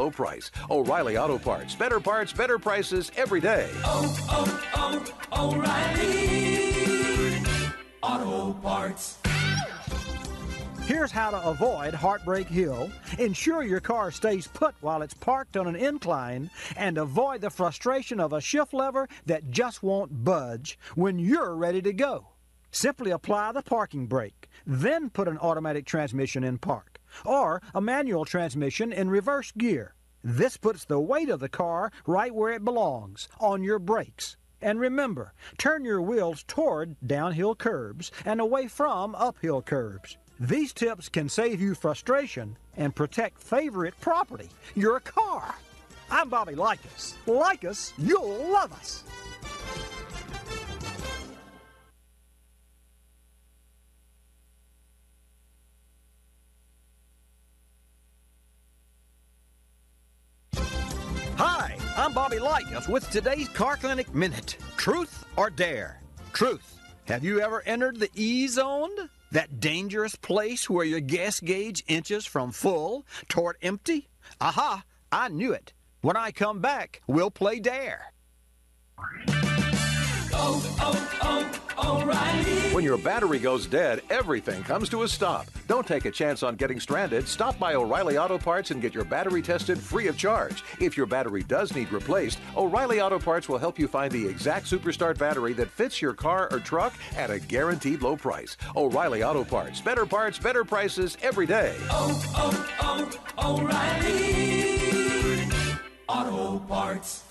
low price. O'Reilly Auto Parts. Better prices every day. O'Reilly Auto Parts. Here's how to avoid Heartbreak Hill. Ensure your car stays put while it's parked on an incline, and avoid the frustration of a shift lever that just won't budge when you're ready to go. Simply apply the parking brake, then put an automatic transmission in park, or a manual transmission in reverse gear. This puts the weight of the car right where it belongs, on your brakes. And remember, turn your wheels toward downhill curbs and away from uphill curbs. These tips can save you frustration and protect favorite property, your car. I'm Bobby Likis. Like us, you'll love us. Hi, I'm Bobby Likis with today's Car Clinic Minute. Truth or dare? Truth. Have you ever entered the E-zone? That dangerous place where your gas gauge inches from full toward empty? Aha, I knew it. When I come back, we'll play dare. O'Reilly. When your battery goes dead, everything comes to a stop. Don't take a chance on getting stranded. Stop by O'Reilly Auto Parts and get your battery tested free of charge. If your battery does need replaced, O'Reilly Auto Parts will help you find the exact Superstart battery that fits your car or truck at a guaranteed low price. O'Reilly Auto Parts, better prices every day. O'Reilly Auto Parts.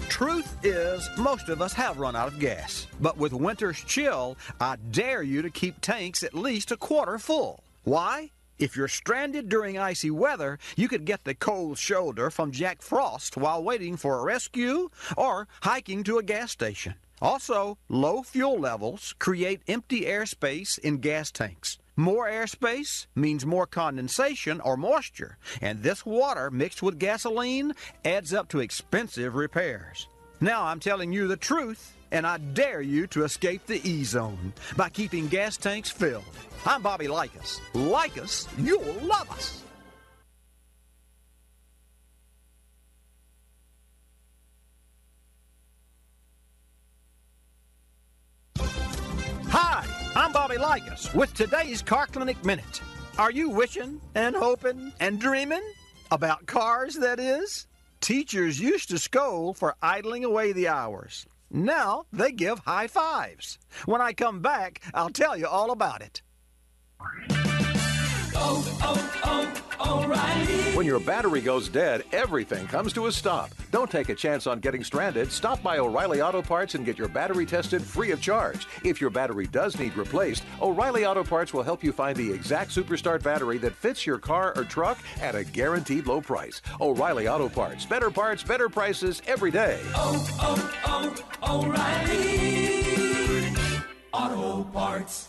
Truth is, most of us have run out of gas. But with winter's chill, I dare you to keep tanks at least a quarter full. Why? If you're stranded during icy weather, you could get the cold shoulder from Jack Frost while waiting for a rescue or hiking to a gas station. Also, low fuel levels create empty airspace in gas tanks. More airspace means more condensation or moisture, and this water mixed with gasoline adds up to expensive repairs. Now I'm telling you the truth, and I dare you to escape the E-zone by keeping gas tanks filled. I'm Bobby Likis. Like us, you'll love us. Hi, I'm Bobby Likis with today's Car Clinic Minute. Are you wishing and hoping and dreaming about cars, that is? Teachers used to scold for idling away the hours. Now they give high fives. When I come back, I'll tell you all about it. O'Reilly. When your battery goes dead, everything comes to a stop. Don't take a chance on getting stranded. Stop by O'Reilly Auto Parts and get your battery tested free of charge. If your battery does need replaced, O'Reilly Auto Parts will help you find the exact Superstart battery that fits your car or truck at a guaranteed low price. O'Reilly Auto Parts, better prices every day. O'Reilly Auto Parts.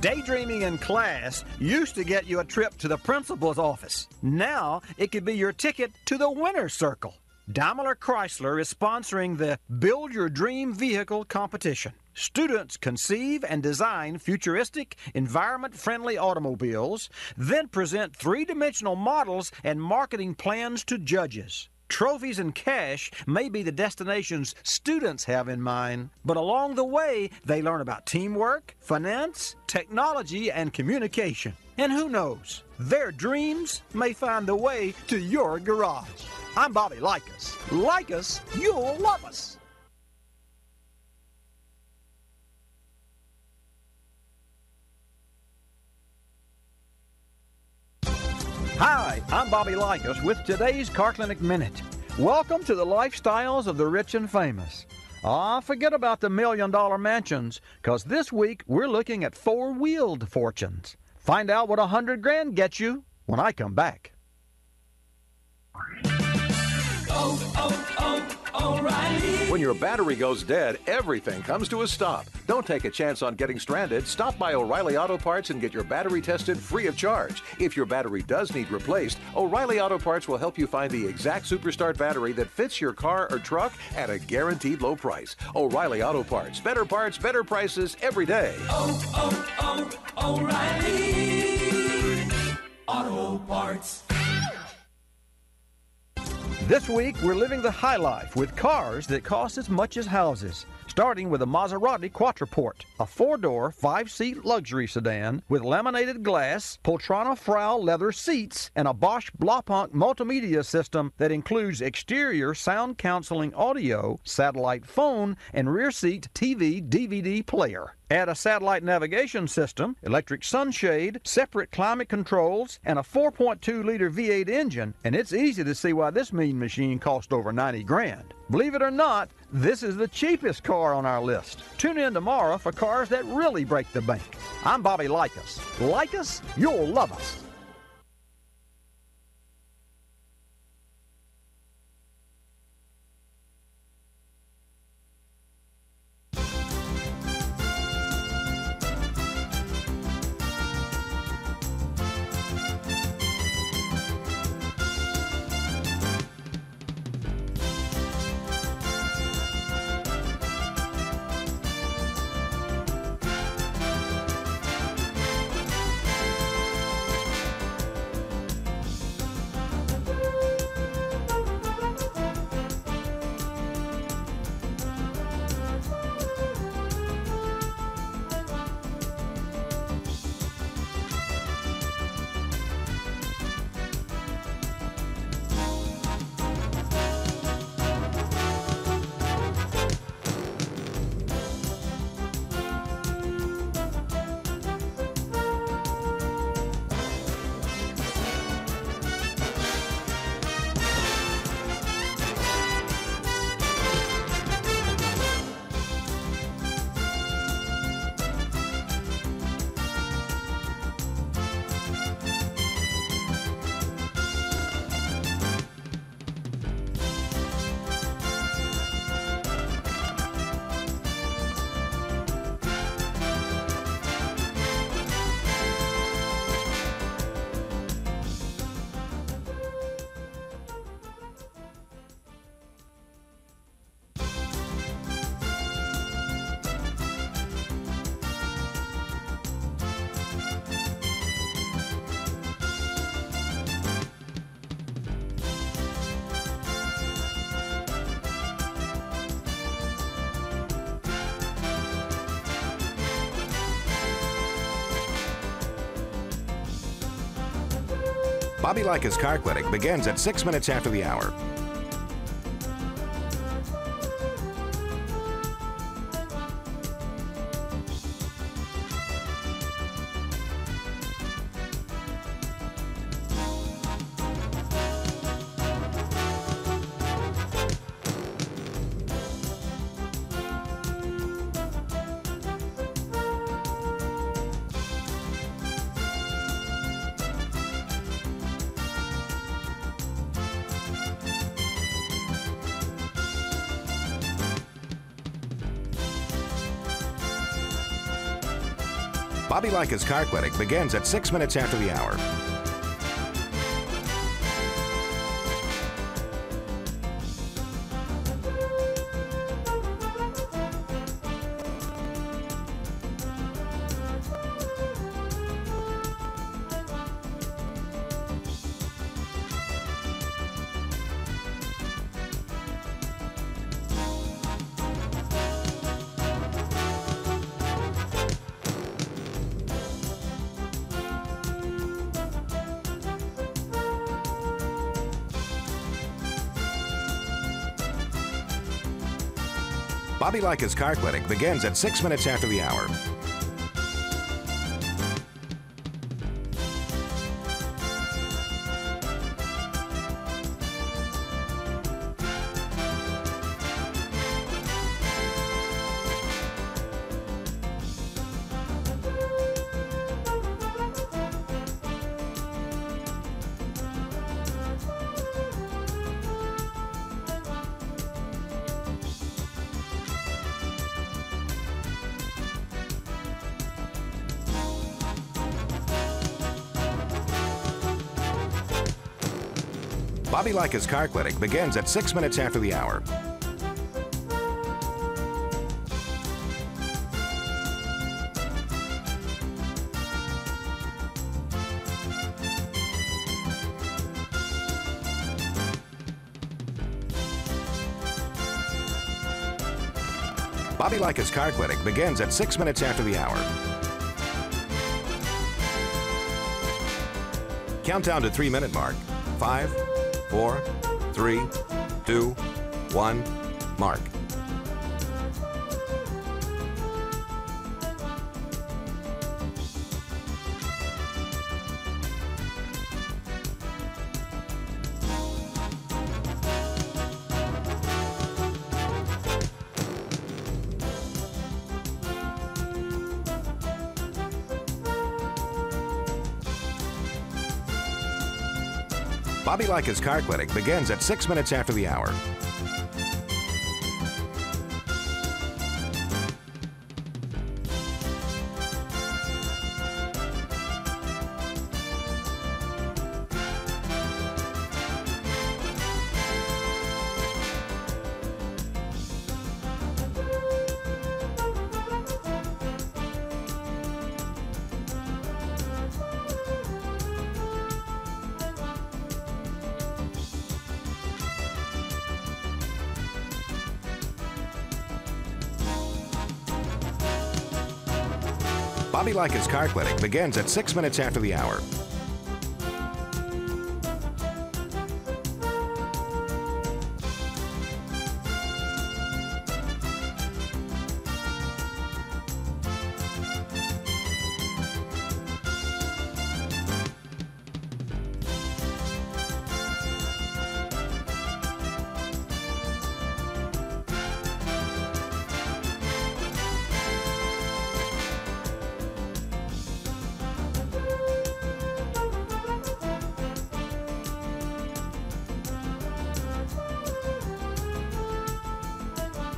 Daydreaming in class used to get you a trip to the principal's office. Now it could be your ticket to the winner's circle. Daimler Chrysler is sponsoring the Build Your Dream Vehicle competition. Students conceive and design futuristic, environment-friendly automobiles, then present three-dimensional models and marketing plans to judges. Trophies and cash may be the destinations students have in mind, but along the way, they learn about teamwork, finance, technology, and communication. And who knows, their dreams may find the way to your garage. I'm Bobby Likis. Like us, you'll love us. Hi, I'm Bobby Likis with today's Car Clinic Minute. Welcome to the lifestyles of the rich and famous. Forget about the $1 million mansions, because this week we're looking at four-wheeled fortunes. Find out what $100,000 gets you when I come back. O'Reilly. When your battery goes dead, everything comes to a stop. Don't take a chance on getting stranded. Stop by O'Reilly Auto Parts and get your battery tested free of charge. If your battery does need replaced, O'Reilly Auto Parts will help you find the exact Superstart battery that fits your car or truck at a guaranteed low price. O'Reilly Auto Parts, better prices every day. O'Reilly Parts. This week, we're living the high life with cars that cost as much as houses. Starting with a Maserati Quattraport, a 4-door, 5-seat luxury sedan with laminated glass, Poltrona Frau leather seats, and a Bosch Blaupunkt multimedia system that includes exterior sound canceling audio, satellite phone, and rear seat TV DVD player. Add a satellite navigation system, electric sunshade, separate climate controls, and a 4.2-liter V8 engine, and it's easy to see why this mean machine cost over $90 grand. Believe it or not, this is the cheapest car on our list. Tune in tomorrow for cars that really break the bank. I'm Bobby Likis. Like us, you'll love us. Bobby Likis Car Clinic begins at 6 minutes after the hour. Bobby Likis Car Clinic begins at 6 minutes after the hour. Bobby Likis Car Clinic begins at 6 minutes after the hour. Bobby Likis Car Clinic begins at 6 minutes after the hour. Bobby Likis Car Clinic begins at 6 minutes after the hour. Countdown to 3-minute mark. 5, 4, 3, 2, 1, mark. Bobby Likis Car Clinic begins at 6 minutes after the hour. Bobby Likis Car Clinic begins at 6 minutes after the hour.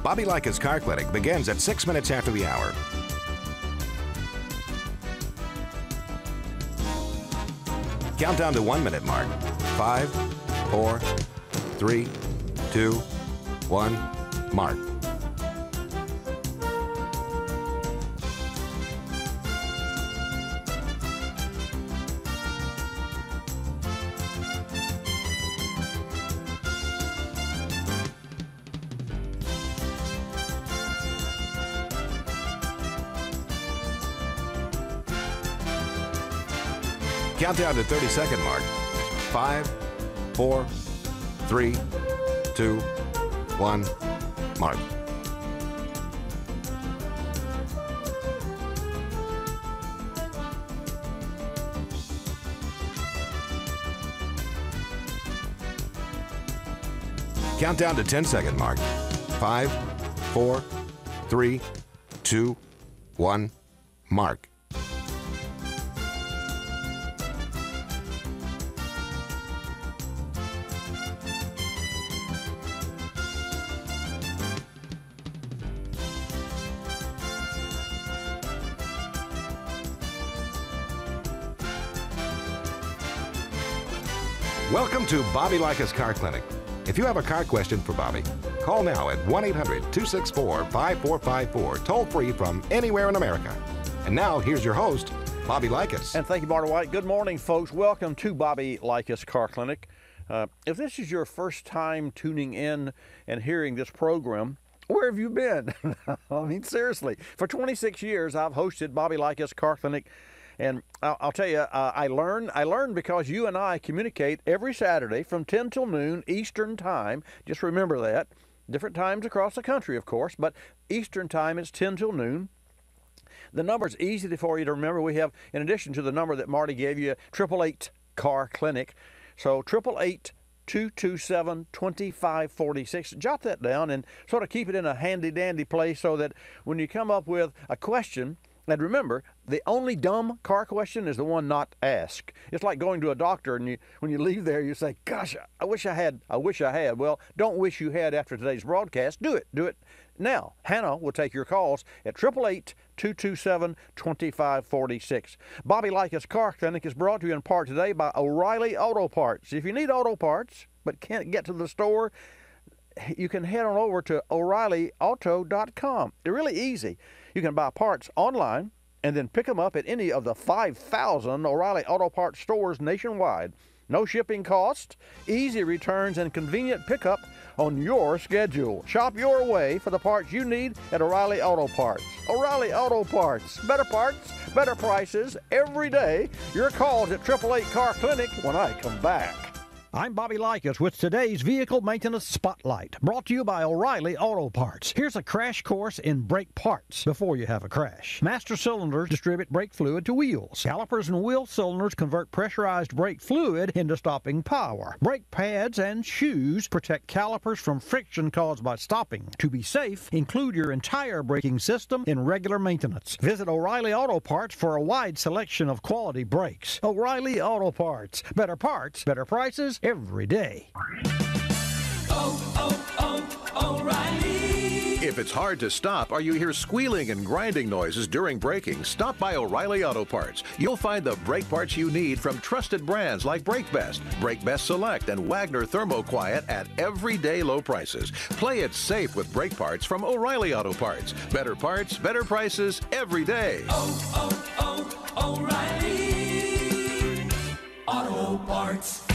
Bobby Likis Car Clinic begins at 6 minutes after the hour. Countdown to 1-minute mark. 5, 4, 3, 2, 1, mark. Countdown to 30-second mark. 5, 4, 3, 2, 1, mark. Countdown to 10-second mark. 5, 4, 3, 2, 1, mark. Welcome to Bobby Likis Car Clinic. If you have a car question for Bobby, call now at 1-800-264-5454, toll free from anywhere in America. And now, here's your host, Bobby Likis. And thank you, Marty White. Good morning, folks. Welcome to Bobby Likis Car Clinic. If this is your first time tuning in and hearing this program, where have you been? I mean, seriously. For 26 years, I've hosted Bobby Likis Car Clinic. And I'll tell you, I learn because you and I communicate every Saturday from 10 till noon Eastern Time. Just remember that. Different times across the country, of course, but Eastern Time it's 10 till noon. The number's easy for you to remember. We have, in addition to the number that Marty gave you, 888 Car Clinic. So 888-227-2546. Jot that down and sort of keep it in a handy-dandy place so that when you come up with a question, and remember, the only dumb car question is the one not asked. It's like going to a doctor and when you leave there, you say, gosh, I wish I had. Well, don't wish you had after today's broadcast. Do it now. Hannah will take your calls at 888-227-2546. Bobby Likis Car Clinic is brought to you in part today by O'Reilly Auto Parts. If you need auto parts but can't get to the store, you can head on over to O'ReillyAuto.com. They're really easy. You can buy parts online and then pick them up at any of the 5,000 O'Reilly Auto Parts stores nationwide. No shipping cost, easy returns, and convenient pickup on your schedule. Shop your way for the parts you need at O'Reilly Auto Parts. O'Reilly Auto Parts. Better parts, better prices every day. Your calls at 888 Car Clinic when I come back. I'm Bobby Likis with today's Vehicle Maintenance Spotlight, brought to you by O'Reilly Auto Parts. Here's a crash course in brake parts before you have a crash. Master cylinders distribute brake fluid to wheels. Calipers and wheel cylinders convert pressurized brake fluid into stopping power. Brake pads and shoes protect calipers from friction caused by stopping. To be safe, include your entire braking system in regular maintenance. Visit O'Reilly Auto Parts for a wide selection of quality brakes. O'Reilly Auto Parts. Better parts, better prices every day. O'Reilly. If it's hard to stop or you hear squealing and grinding noises during braking, stop by O'Reilly Auto Parts. You'll find the brake parts you need from trusted brands like Brake Best Select, and Wagner Thermo Quiet at everyday low prices. Play it safe with brake parts from O'Reilly Auto Parts. Better parts, better prices every day. O'Reilly Auto Parts.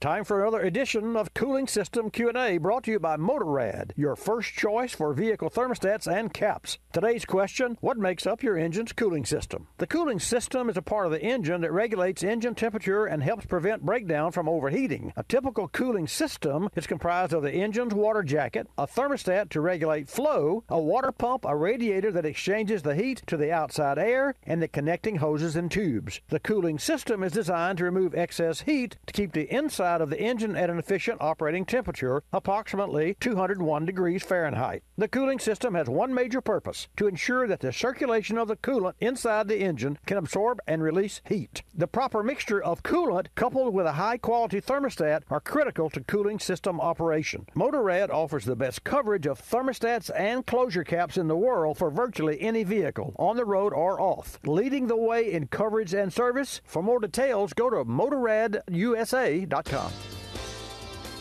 Time for another edition of Cooling System Q&A, brought to you by Motorrad, your first choice for vehicle thermostats and caps. Today's question: what makes up your engine's cooling system? The cooling system is a part of the engine that regulates engine temperature and helps prevent breakdown from overheating. A typical cooling system is comprised of the engine's water jacket, a thermostat to regulate flow, a water pump, a radiator that exchanges the heat to the outside air, and the connecting hoses and tubes. The cooling system is designed to remove excess heat to keep the inside of the engine at an efficient operating temperature, approximately 201 degrees Fahrenheit. The cooling system has one major purpose: to ensure that the circulation of the coolant inside the engine can absorb and release heat. The proper mixture of coolant coupled with a high-quality thermostat are critical to cooling system operation. Motorrad offers the best coverage of thermostats and closure caps in the world for virtually any vehicle, on the road or off, leading the way in coverage and service. For more details, go to motorradusa.com.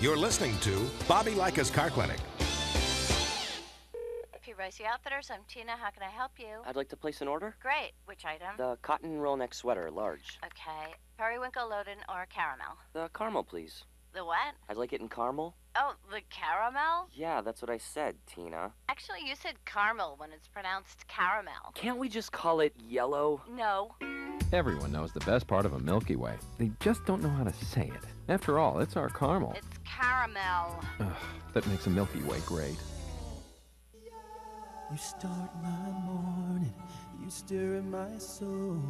You're listening to Bobby Likis Car Clinic. Rosie Outfitters, I'm Tina. How can I help you? I'd like to place an order. Great. Which item? The cotton roll neck sweater, large. Okay. Periwinkle, Loden, or caramel? The caramel, please. The what? I'd like it in caramel. Oh, the caramel? Yeah, that's what I said, Tina. Actually, you said caramel when it's pronounced caramel. Can't we just call it yellow? No. Everyone knows the best part of a Milky Way. They just don't know how to say it. After all, it's our caramel. It's caramel. Ugh, that makes a Milky Way great. You start my morning, you stir in my soul,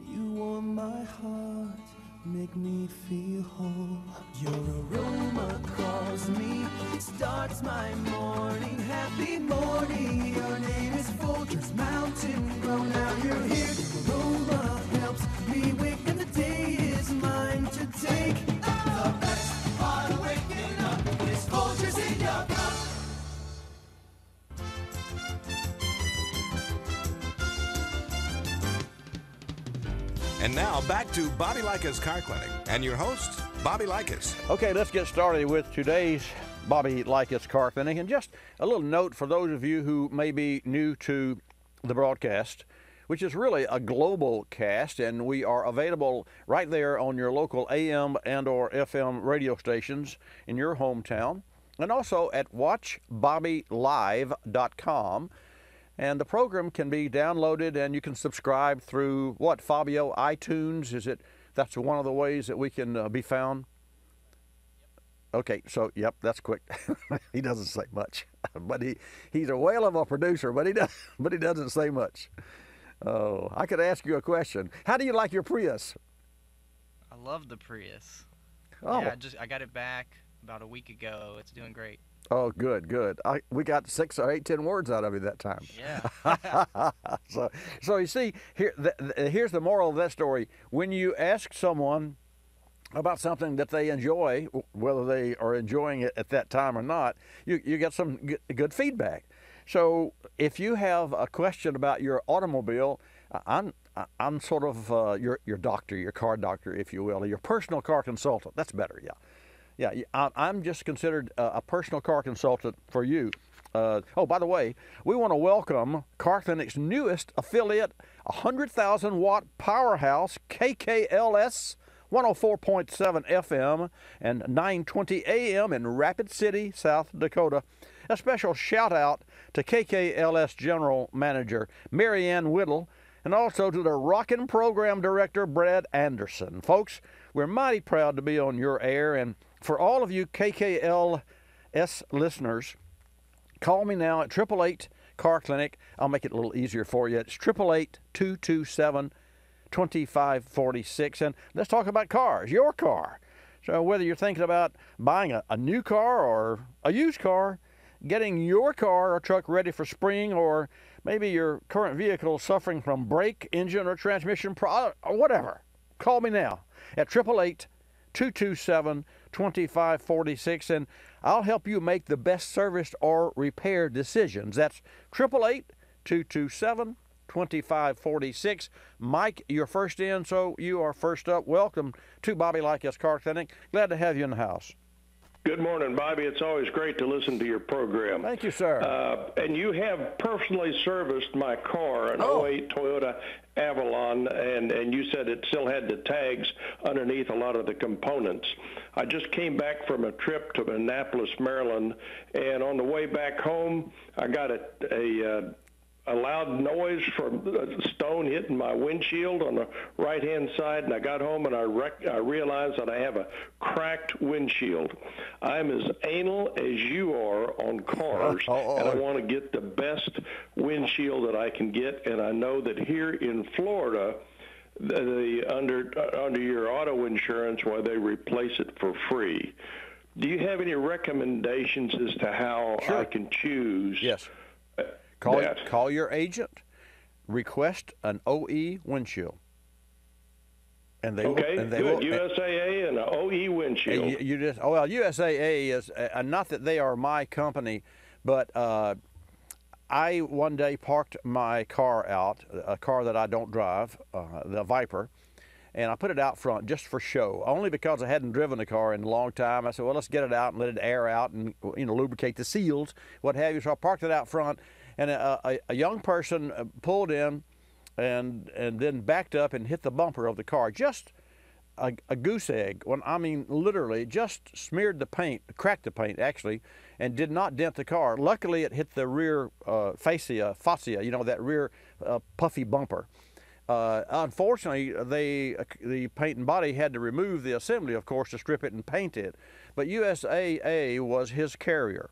you warm my heart, make me feel whole. Your aroma calls me, starts my morning, happy morning. Your name is Folgers Mountain Grow. Now you're here, your aroma helps me wake, and the day is mine to take. The best part of waking up is Folgers in your cup. And now back to Bobby Likis Car Clinic and your host, Bobby Likis. Okay, let's get started with today's Bobby Likis Car Clinic. And just a little note for those of you who may be new to the broadcast, which is really a global cast, and we are available right there on your local AM and or FM radio stations in your hometown, and also at watchbobbylive.com. And the program can be downloaded, and you can subscribe through what, Fabio? iTunes? Is it? That's one of the ways that we can be found. Okay, so yep, that's quick. He doesn't say much, but he's a whale of a producer, but he doesn't say much. Oh, I could ask you a question. How do you like your Prius? I love the Prius. Oh, Yeah, I got it back about a week ago. It's doing great. Oh, good. We got 6 or 8, 10 words out of you that time. Yeah. So you see, here's the moral of that story. When you ask someone about something that they enjoy, whether they are enjoying it at that time or not, you get some good feedback. So if you have a question about your automobile, I'm sort of your doctor, your car doctor, if you will, your personal car consultant. That's better, yeah. Yeah, I'm just considered a personal car consultant for you. Oh, by the way, we want to welcome Car Clinic's newest affiliate, 100,000 watt powerhouse, KKLS 104.7 FM and 920 AM in Rapid City, South Dakota. A special shout out to KKLS General Manager Marianne Whittle, and also to the Rockin' Program Director Brad Anderson. Folks, we're mighty proud to be on your air, and for all of you KKLS listeners, call me now at 888 Car Clinic. I'll make it a little easier for you. It's 888-227-2546. And let's talk about cars, your car. So whether you're thinking about buying a new car or a used car, getting your car or truck ready for spring, or maybe your current vehicle suffering from brake, engine, or transmission or whatever, call me now at 888-227-2546, and I'll help you make the best service or repair decisions. That's 888-227-2546. Mike, you're first in, so you are first up. Welcome to Bobby Likis Car Clinic. Glad to have you in the house. Good morning, Bobby. It's always great to listen to your program. Thank you, sir. And you have personally serviced my car, an '08 Toyota Avalon, and you said it still had the tags underneath a lot of the components. I just came back from a trip to Annapolis, Maryland, and on the way back home, I got a loud noise from a stone hitting my windshield on the right-hand side, and I got home and I realized that I have a cracked windshield. I'm as anal as you are on cars, and I want to get the best windshield that I can get, and I know that here in Florida, under your auto insurance, where they replace it for free. Do you have any recommendations as to how I can choose? Yes. Call your agent, request an OE windshield. And they will. USAA and an OE windshield. USAA is not that they are my company, but I one day parked my car out, a car that I don't drive, the Viper, and I put it out front just for show, only because I hadn't driven the car in a long time. I said, well, let's get it out and let it air out and lubricate the seals, what have you. So I parked it out front. And a young person pulled in and then backed up and hit the bumper of the car. Just a goose egg. Literally just smeared the paint, cracked the paint actually, and did not dent the car. Luckily, it hit the rear fascia, that rear puffy bumper. Unfortunately, the paint and body had to remove the assembly, of course, to strip it and paint it. But USAA was his carrier.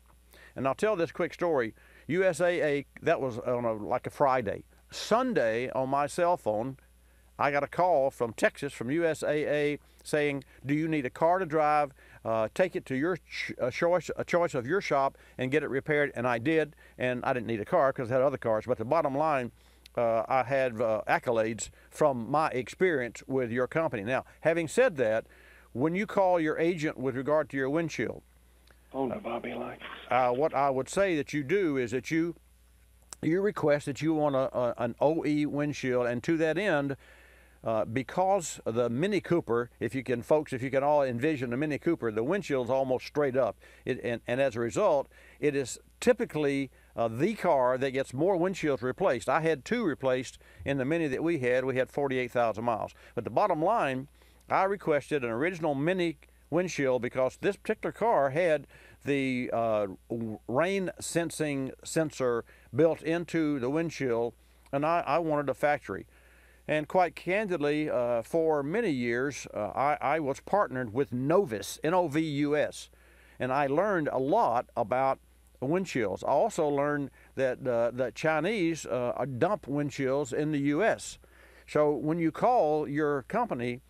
And I'll tell this quick story. USAA, that was on a Friday. Sunday, on my cell phone, I got a call from Texas, from USAA, saying, do you need a car to drive? Take it to your choice of your shop and get it repaired. And I did, and I didn't need a car because I had other cars. But the bottom line, I had accolades from my experience with your company. Now, having said that, when you call your agent with regard to your windshield, Bobby Likis. What I would say that you do is that you request that you want an OE windshield, and to that end, because the Mini Cooper, if you can all envision the Mini Cooper, the windshield's almost straight up, and as a result, it is typically the car that gets more windshields replaced. I had 2 replaced in the Mini that we had. We had 48,000 miles. But the bottom line, I requested an original Mini windshield because this particular car had the rain sensing sensor built into the windshield, and I wanted a factory. And quite candidly, for many years, I was partnered with Novus, N-O-V-U-S, and I learned a lot about windshields. I also learned that the Chinese dump windshields in the U.S. So when you call your company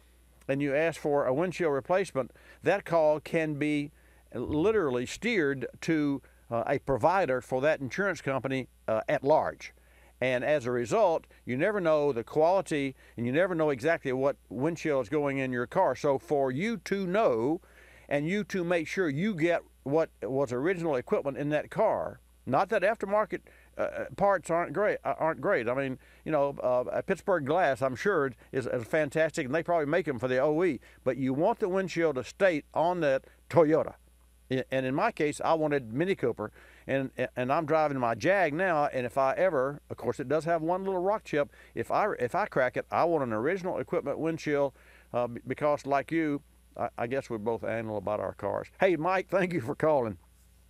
and you ask for a windshield replacement, that call can be literally steered to a provider for that insurance company at large. And as a result, you never know the quality and you never know exactly what windshield is going in your car. So for you to know and you to make sure you get what was original equipment in that car, not that aftermarket parts aren't great. I mean, Pittsburgh Glass, I'm sure, is fantastic, and they probably make them for the OE. But you want the windshield to state on that Toyota. And in my case, I wanted Mini Cooper, and I'm driving my Jag now. And if I ever, of course, it does have one little rock chip. If I crack it, I want an original equipment windshield because like you, I guess we're both anal about our cars. Hey, Mike, thank you for calling.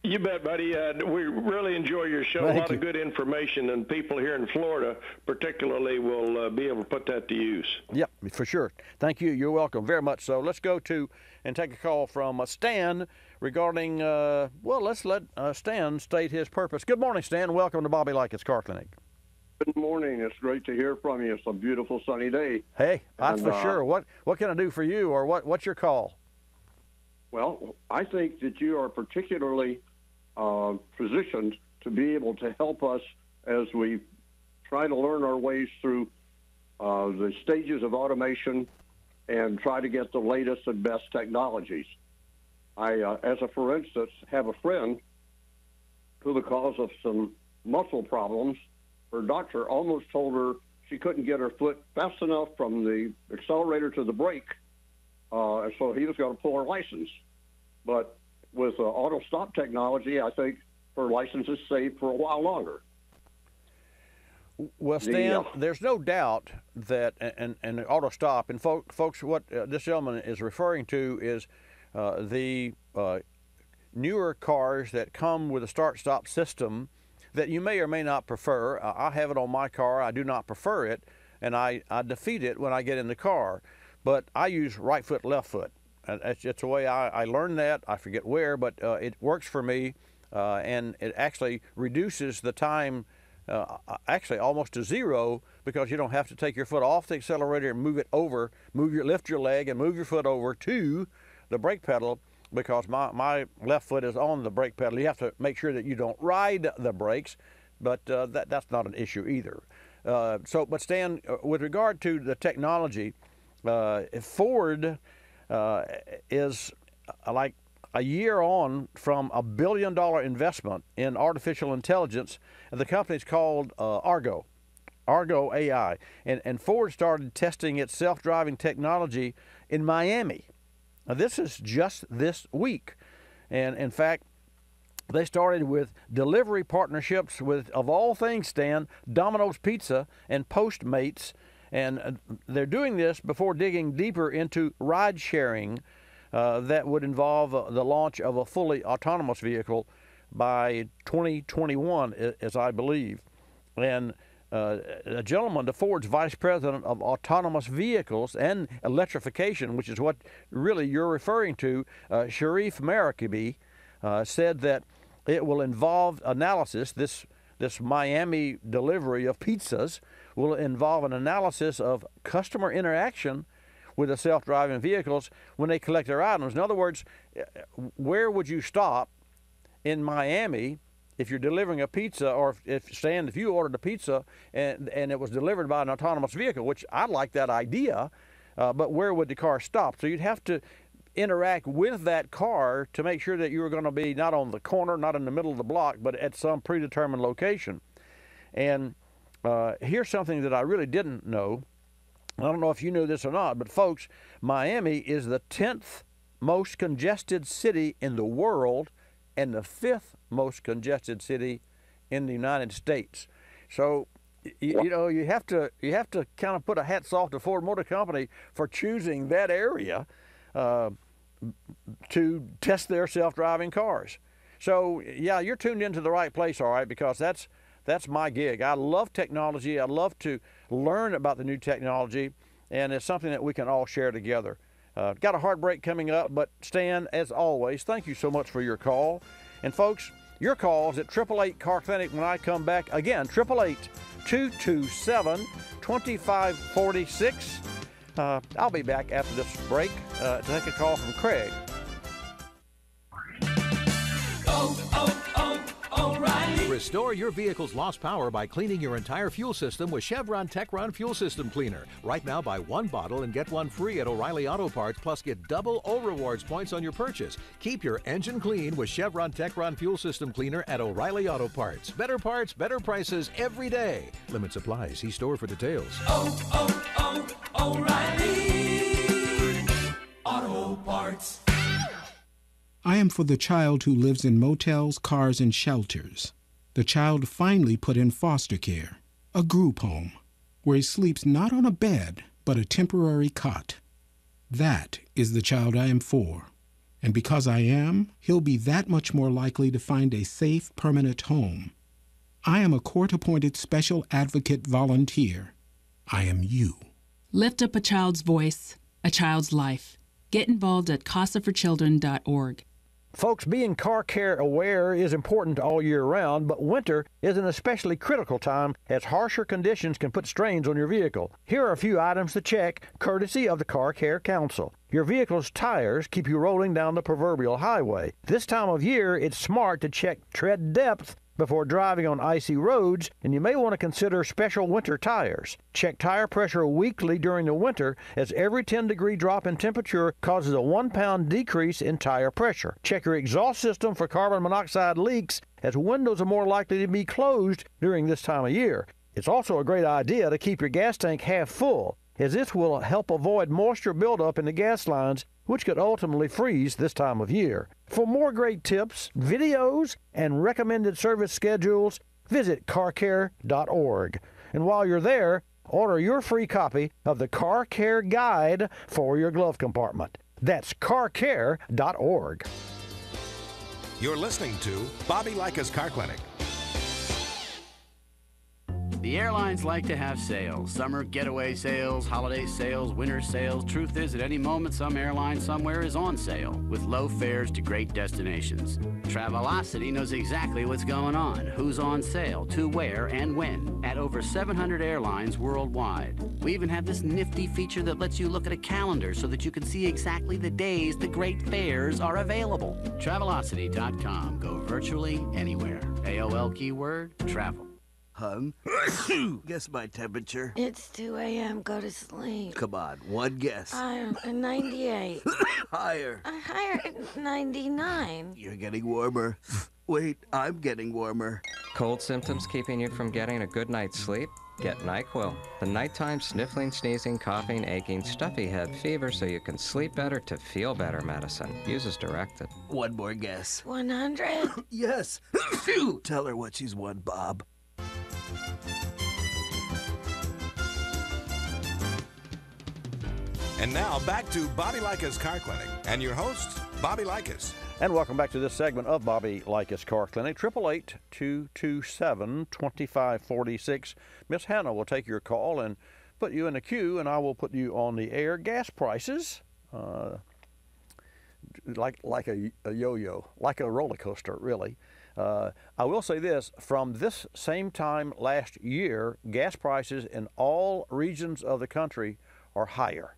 You bet, buddy. We really enjoy your show. Thank a lot you. of good information, and people here in Florida particularly will be able to put that to use. Yep, for sure. Thank you. You're welcome. Very much so. Let's go to and take a call from Stan regarding, let's let Stan state his purpose. Good morning, Stan. Welcome to Bobby Likis Car Clinic. Good morning. It's great to hear from you. It's a beautiful sunny day. Hey, that's for sure. What can I do for you, or what's your call? Well, I think that you are particularly positioned to be able to help us as we try to learn our ways through the stages of automation and try to get the latest and best technologies. I, for instance, have a friend who, because of some muscle problems, her doctor almost told her she couldn't get her foot fast enough from the accelerator to the brake, so he was going to pull her license. But with auto stop technology, I think her license is safe for a while longer. Well, Stan, there's no doubt that, and auto stop, and folks, what this gentleman is referring to is the newer cars that come with a start-stop system that you may or may not prefer. I have it on my car. I do not prefer it, and I defeat it when I get in the car. But I use right foot, left foot. It's the way I learned that. I forget where, but it works for me, and it actually reduces the time actually almost to zero, because you don't have to take your foot off the accelerator and move it over, lift your leg and move your foot over to the brake pedal, because my left foot is on the brake pedal. You have to make sure that you don't ride the brakes, but that's not an issue either. But Stan, with regard to the technology, Ford is like a year on from $1 billion investment in artificial intelligence, and the company's called Argo AI. And Ford started testing its self-driving technology in Miami. Now, this is just this week. And in fact, they started with delivery partnerships with, of all things, Stan, Domino's Pizza and Postmates. And they're doing this before digging deeper into ride sharing that would involve the launch of a fully autonomous vehicle by 2021, as I believe. And a gentleman, the Ford's vice president of autonomous vehicles and electrification, which is what really you're referring to, Sharif Marakabi, said that it will involve analysis. This Miami delivery of pizzas will involve an analysis of customer interaction with the self-driving vehicles when they collect their items. In other words, where would you stop in Miami if you're delivering a pizza, or if you ordered a pizza and it was delivered by an autonomous vehicle, which I like that idea, but where would the car stop? So you'd have to interact with that car to make sure that you were going to be not on the corner, not in the middle of the block, but at some predetermined location. And here's something that I really didn't know. I don't know if you knew this or not, but folks, Miami is the 10th most congested city in the world and the 5th most congested city in the United States. So, you know, you have to kind of put a hats off to Ford Motor Company for choosing that area to test their self-driving cars. So, yeah, you're tuned into the right place, all right, because that's my gig. I love technology. I love to learn about the new technology, and it's something that we can all share together. Got a hard break coming up, but Stan, as always, thank you so much for your call. And folks, your calls at 888 Car Clinic when I come back. Again, 888-227-2546. I'll be back after this break to take a call from Craig. O'Reilly. Restore your vehicle's lost power by cleaning your entire fuel system with Chevron Techron Fuel System Cleaner. Right now, buy one bottle and get one free at O'Reilly Auto Parts, plus get double O Rewards points on your purchase. Keep your engine clean with Chevron Techron Fuel System Cleaner at O'Reilly Auto Parts. Better parts, better prices every day. Limit supply. See store for details. O'Reilly Auto Parts. I am for the child who lives in motels, cars, and shelters. The child finally put in foster care, a group home, where he sleeps not on a bed, but a temporary cot. That is the child I am for. And because I am, he'll be that much more likely to find a safe, permanent home. I am a court-appointed special advocate volunteer. I am you. Lift up a child's voice, a child's life. Get involved at casaforchildren.org. Folks, being car care aware is important all year round, but winter is an especially critical time as harsher conditions can put strains on your vehicle. Here are a few items to check, courtesy of the Car Care Council. Your vehicle's tires keep you rolling down the proverbial highway. This time of year, it's smart to check tread depth before driving on icy roads, and you may want to consider special winter tires. Check tire pressure weekly during the winter, as every 10-degree drop in temperature causes a 1-pound decrease in tire pressure. Check your exhaust system for carbon monoxide leaks, as windows are more likely to be closed during this time of year. It's also a great idea to keep your gas tank half full, as this will help avoid moisture buildup in the gas lines, which could ultimately freeze this time of year. For more great tips, videos, and recommended service schedules, visit carcare.org. And while you're there, order your free copy of the Car Care Guide for your glove compartment. That's carcare.org. You're listening to Bobby Likis Car Clinic. The airlines like to have sales. Summer getaway sales, holiday sales, winter sales. Truth is, at any moment, some airline somewhere is on sale with low fares to great destinations. Travelocity knows exactly what's going on, who's on sale, to where, and when, at over 700 airlines worldwide. We even have this nifty feature that lets you look at a calendar so that you can see exactly the days the great fares are available. Travelocity.com. Go virtually anywhere. AOL keyword, travel. Hun, guess my temperature. It's 2 a.m. Go to sleep. Come on, one guess. I'm 98. Higher. Higher at 99. You're getting warmer. Wait, I'm getting warmer. Cold symptoms keeping you from getting a good night's sleep? Get NyQuil, the nighttime sniffling, sneezing, coughing, aching, stuffy head, fever so you can sleep better to feel better medicine. Use as directed. One more guess. 100? Yes. Tell her what she's won, Bob. And now back to Bobby Likis Car Clinic and your host, Bobby Likis. And welcome back to this segment of Bobby Likis Car Clinic. 888-227-2546. Miss Hannah will take your call and put you in a queue, and I will put you on the air. Gas prices, like a yo-yo, like a roller coaster, really. I will say this, from this same time last year, gas prices in all regions of the country are higher.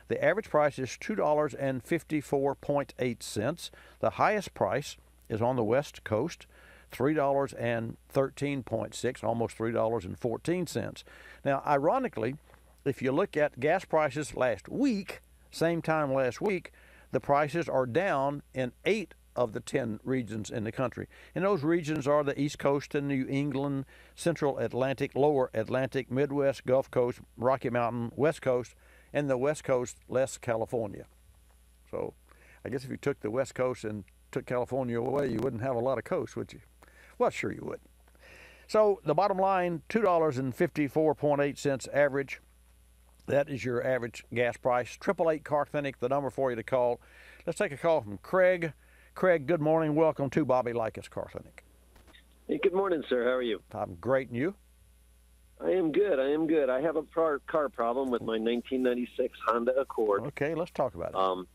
The average price is $2.54.8. The highest price is on the West Coast, $3.13.6, almost $3.14. Now, ironically, if you look at gas prices last week, same time last week, the prices are down in 8 of the 10 regions in the country. And those regions are the East Coast and New England, Central Atlantic, Lower Atlantic, Midwest, Gulf Coast, Rocky Mountain, West Coast, and the West Coast less California. So I guess if you took the West Coast and took California away, you wouldn't have a lot of coast, would you? Well, sure you would. So the bottom line, $2.54.8 average. That is your average gas price. 888 Car Clinic, the number for you to call. Let's take a call from Craig. Craig, good morning. Welcome to Bobby Likis Car Clinic. Hey, good morning, sir. How are you? I'm great, and you? I am good. I have a car problem with my 1996 Honda Accord. Okay, let's talk about it.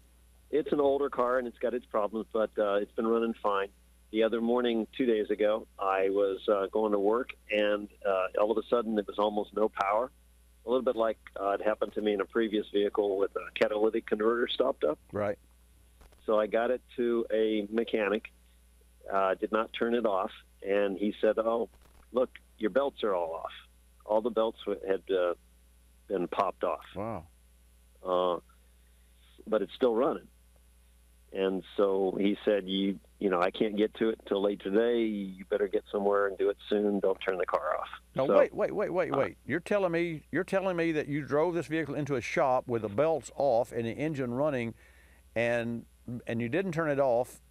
It's an older car, and it's got its problems, but it's been running fine. The other morning, 2 days ago, I was going to work, and all of a sudden there was almost no power. A little bit like it happened to me in a previous vehicle with a catalytic converter stopped up. Right. So I got it to a mechanic, did not turn it off, and he said, oh, look, your belts are all off. All the belts had been popped off. Wow. But it's still running. And so he said, you know, I can't get to it until late today. You better get somewhere and do it soon. Don't turn the car off. No, so, wait. You're telling me that you drove this vehicle into a shop with the belts off and the engine running, and you didn't turn it off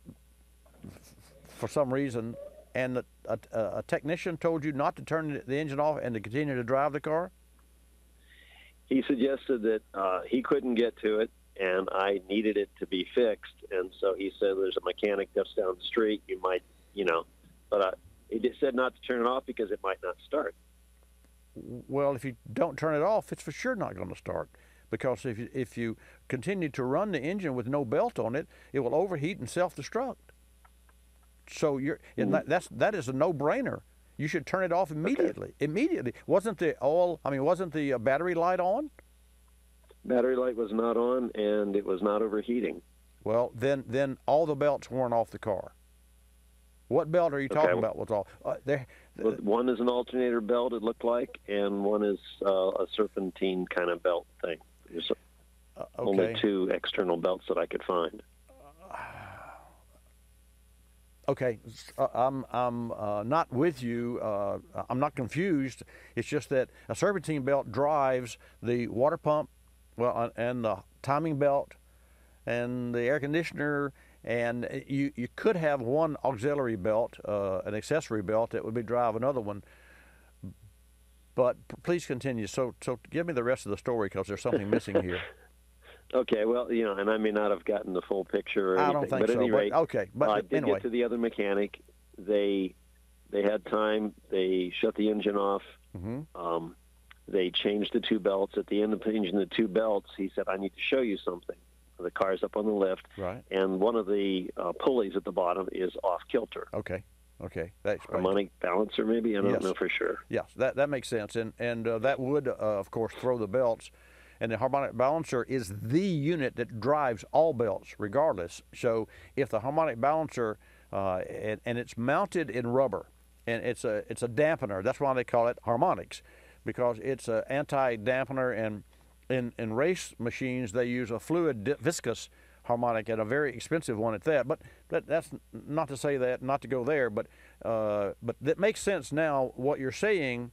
for some reason, and a technician told you not to turn the engine off and to continue to drive the car? He suggested that he couldn't get to it, and I needed it to be fixed. And so he said, there's a mechanic just down the street. You might, but he just said not to turn it off because it might not start. Well, if you don't turn it off, it's for sure not going to start, because if you continue to run the engine with no belt on it, it will overheat and self-destruct. So that is a no-brainer. You should turn it off immediately. Okay. Immediately. Wasn't the battery light on? Battery light was not on, and it was not overheating. Well, then all the belts weren't off the car. What belt are you talking about? What's all? One is an alternator belt, it looked like, and one is a serpentine kind of belt thing. There's only two external belts that I could find. Okay, I'm not with you. I'm not confused. It's just that a serpentine belt drives the water pump, and the timing belt, and the air conditioner. And you could have one auxiliary belt, an accessory belt that would be drive another one. But please continue. So give me the rest of the story, because there's something missing here. Okay, well, and I may not have gotten the full picture or anything. I don't think but so. At any rate, but I did get to the other mechanic. They had time. They shut the engine off. Mm-hmm. They changed the two belts. At the end of changing the two belts, he said, I need to show you something. The car's up on the lift, right, and one of the pulleys at the bottom is off kilter. Okay. That harmonic balancer, maybe. I don't know for sure. Yes, that makes sense, and that would, of course, throw the belts. And the harmonic balancer is the unit that drives all belts, regardless. So if the harmonic balancer, and it's mounted in rubber, and it's a dampener. That's why they call it harmonics, because it's an anti-dampener. And in race machines, they use a fluid viscous harmonic, and a very expensive one at that. But that's not to say that, not to go there. But that makes sense now. What you're saying.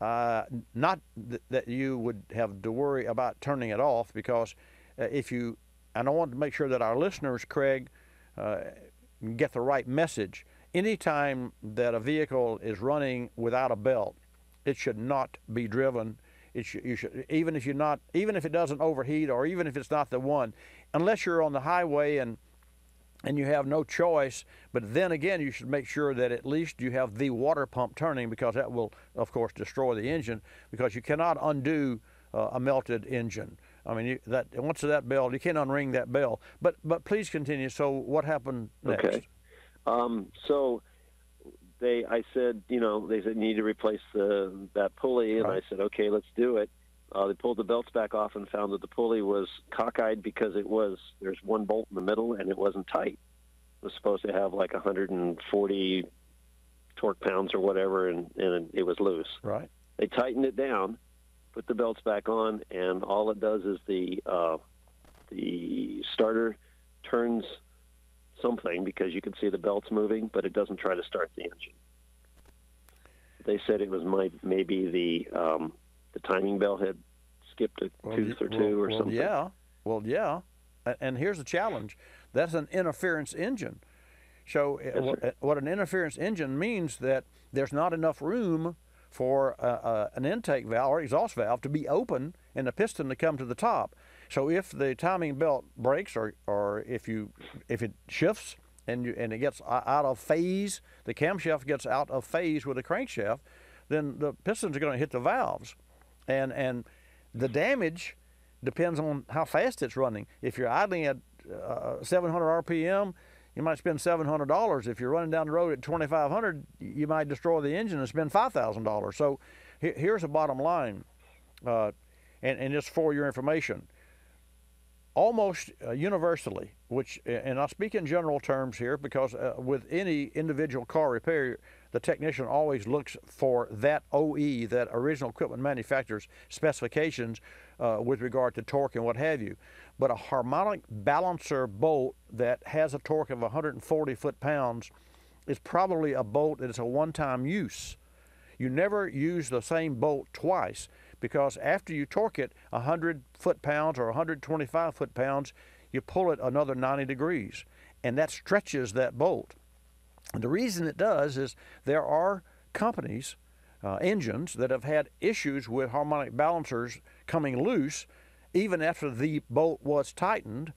Not that you would have to worry about turning it off, because and I want to make sure that our listeners, Craig, get the right message. Anytime that a vehicle is running without a belt, it should not be driven. You should, even if it doesn't overheat, or even if it's not the one, unless you're on the highway and you have no choice. But then again, you should make sure that at least you have the water pump turning, because that will, of course, destroy the engine, because you cannot undo a melted engine. I mean, once that bell, you can't unring that bell. But please continue. So what happened next? Okay. So I said, they said you need to replace that pulley, and right. I said, okay, let's do it. They pulled the belts back off and found that the pulley was cockeyed, because there's one bolt in the middle and it wasn't tight. It was supposed to have like 140 torque pounds or whatever, and it was loose. Right. They tightened it down, put the belts back on, and all it does is the starter turns something, because you can see the belts moving, but it doesn't try to start the engine. They said it was maybe the timing belt had skipped a tooth or two or something. Well, yeah. And here's the challenge. That's an interference engine. So what an interference engine means, that there's not enough room for an intake valve or exhaust valve to be open and the piston to come to the top. So if the timing belt breaks, or if it shifts and it gets out of phase, the camshaft gets out of phase with the crankshaft, then the pistons are going to hit the valves. And the damage depends on how fast it's running. If you're idling at 700 RPM, you might spend $700. If you're running down the road at 2,500, you might destroy the engine and spend $5,000. So here's the bottom line, and just for your information. Almost universally, and I speak in general terms here, because with any individual car repair, the technician always looks for that OE, that original equipment manufacturer's specifications with regard to torque and what have you. But a harmonic balancer bolt that has a torque of 140 foot-pounds is probably a bolt that is a one-time use. You never use the same bolt twice, because after you torque it 100 foot-pounds or 125 foot-pounds, you pull it another 90 degrees, and that stretches that bolt. And the reason it does is there are companies, engines, that have had issues with harmonic balancers coming loose, even after the bolt was tightened.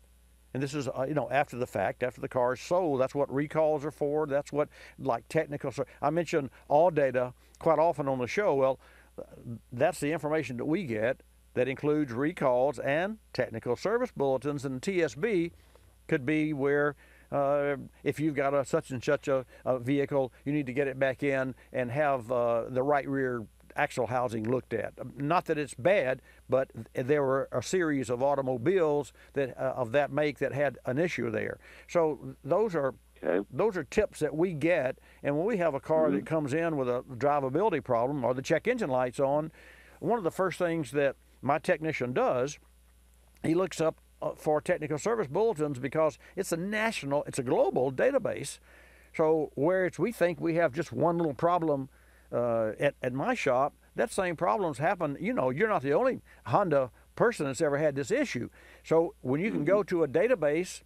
And this is, after the fact, after the car is sold. That's what recalls are for. That's what, like, technical. I mention all data quite often on the show. Well, that's the information that we get that includes recalls and technical service bulletins. And TSB could be where if you've got a such and such a vehicle, you need to get it back in and have the right rear axle housing looked at. Not that it's bad, but there were a series of automobiles that of that make that had an issue there. So those are tips that we get. And when we have a car that comes in with a drivability problem or the check engine light's on, one of the first things that my technician does, he looks up for technical service bulletins, because it's a global database. So whereas we think we have just one little problem at my shop, that same problems happen. You're not the only Honda person that's ever had this issue. So when you can go to a database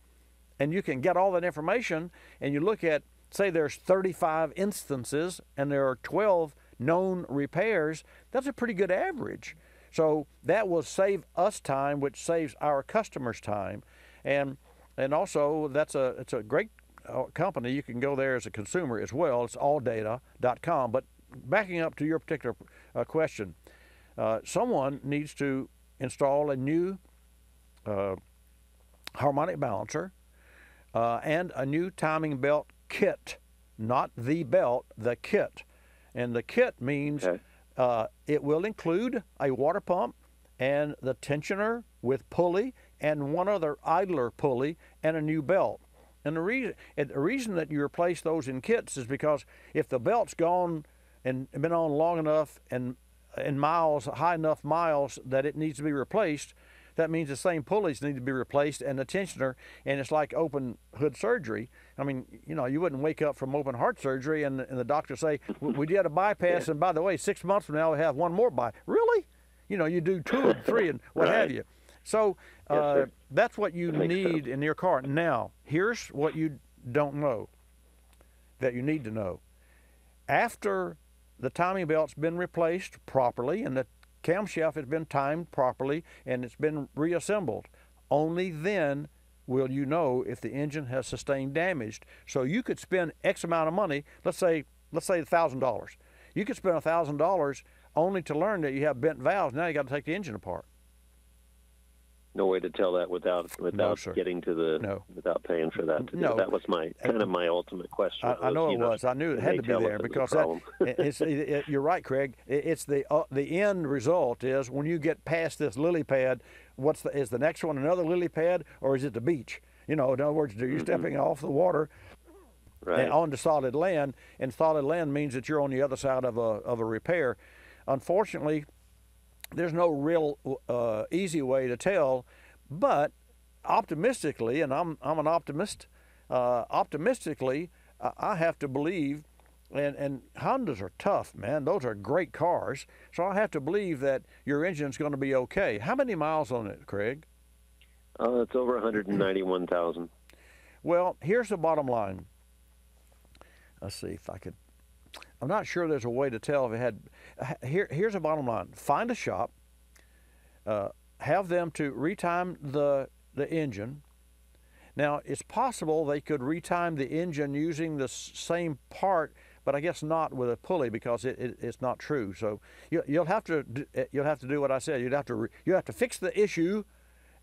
and you can get all that information, and you look at, say there's 35 instances and there are 12 known repairs, that's a pretty good average. So that will save us time, which saves our customers time. And also it's a great company. You can go there as a consumer as well. It's alldata.com. But backing up to your particular question, someone needs to install a new harmonic balancer and a new timing belt kit, not the belt, the kit. And the kit means it will include a water pump and the tensioner with pulley and one other idler pulley and a new belt. And the reason that you replace those in kits is because if the belt's gone and been on long enough and in miles, high enough miles that it needs to be replaced, that means the same pulleys need to be replaced and the tensioner, and it's like open hood surgery. I mean, you wouldn't wake up from open heart surgery and the doctor say, we did a bypass, and by the way, 6 months from now we have one more Really? You do 2 and 3 and what have you. So that's what you need in your car. Now, here's what you don't know that you need to know. After the timing belt's been replaced properly and the camshaft has been timed properly and it's been reassembled, only then will you know if the engine has sustained damage. So you could spend X amount of money, let's say $1,000. You could spend $1,000 only to learn that you have bent valves. Now you got to take the engine apart. No way to tell that without getting to the without paying for that. That was my my ultimate question. I know it was. I knew it had to be there because you're right, Craig. It's the end result is when you get past this lily pad. Is the next one another lily pad, or is it the beach? In other words, are you stepping off the water and onto solid land? And solid land means that you're on the other side of a repair. Unfortunately, there's no real easy way to tell, but optimistically, and I'm an optimist, optimistically, I have to believe, and Hondas are tough, man. Those are great cars. So I have to believe that your engine's going to be okay. How many miles on it, Craig? It's over 191,000. Well, here's the bottom line. Let's see if I could. I'm not sure there's a way to tell if it had. Here's the bottom line. Find a shop, have them to retime the engine. Now, it's possible they could retime the engine using the same part, but I guess not with a pulley because it's not true. So you'll have to do what I said. You have to fix the issue,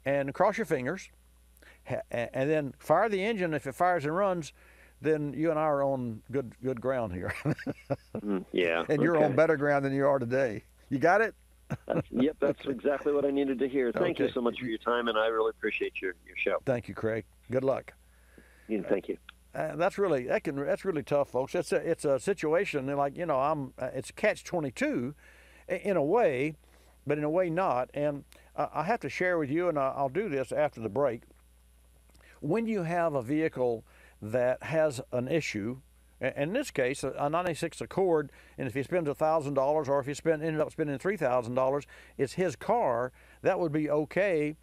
and cross your fingers, and then fire the engine. If it fires and runs, then you and I are on good ground here. Yeah. And you're on better ground than you are today. You got it? Yep, that's exactly what I needed to hear. Thank you so much for your time, and I really appreciate your show. Thank you, Craig. Good luck. Yeah, thank you. That's really tough, folks. It's a situation like it's catch-22 in a way, but in a way not. And I have to share with you, and I'll do this after the break. When you have a vehicle that has an issue, in this case, a 96 Accord, and if he spends $1,000 or if he ended up spending $3,000, it's his car, that would be okay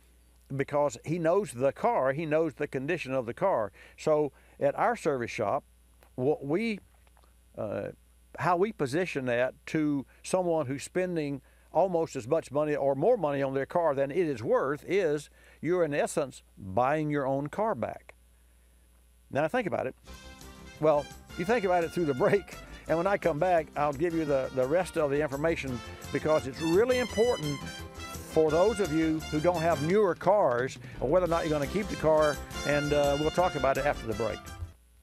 because he knows the car, he knows the condition of the car. So at our service shop, how we position that to someone who's spending almost as much money or more money on their car than it is worth is you're in essence buying your own car back. Now think about it. Well, you think about it through the break, and when I come back, I'll give you the rest of the information because it's really important for those of you who don't have newer cars or whether or not you're going to keep the car, and we'll talk about it after the break.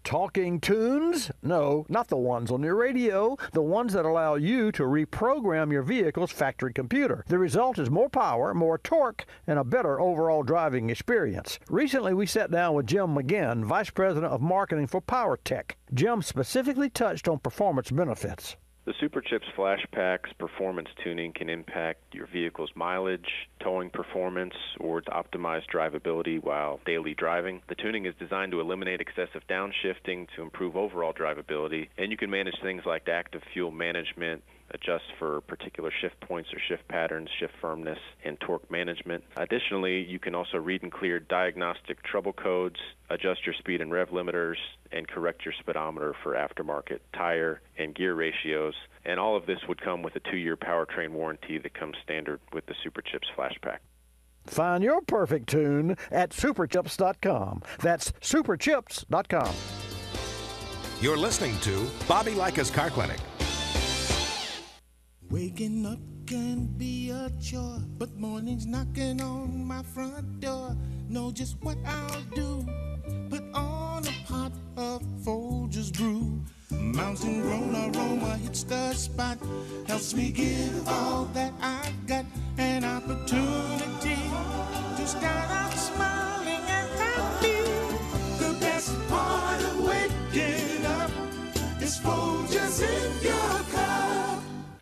Talking tunes? No, not the ones on your radio, the ones that allow you to reprogram your vehicle's factory computer. The result is more power, more torque, and a better overall driving experience. Recently, we sat down with Jim McGinn, Vice President of Marketing for PowerTech. Jim specifically touched on performance benefits. The SuperChips Flash Pack's performance tuning can impact your vehicle's mileage, towing performance, or to optimize drivability while daily driving. The tuning is designed to eliminate excessive downshifting to improve overall drivability, and you can manage things like active fuel management, adjust for particular shift points or shift patterns, shift firmness, and torque management. Additionally, you can also read and clear diagnostic trouble codes, adjust your speed and rev limiters, and correct your speedometer for aftermarket tire and gear ratios. And all of this would come with a 2-year powertrain warranty that comes standard with the SuperChips Flash Pack. Find your perfect tune at superchips.com. That's superchips.com. You're listening to Bobby Likis Car Clinic. Waking up can be a chore, but mornings knocking on my front door. Know just what I'll do. Put on a pot of Folgers brew. Mountain grown aroma hits the spot. Helps me give all that I've got. An opportunity to start out smiling and happy. The best part of waking up is Folgers in your cup.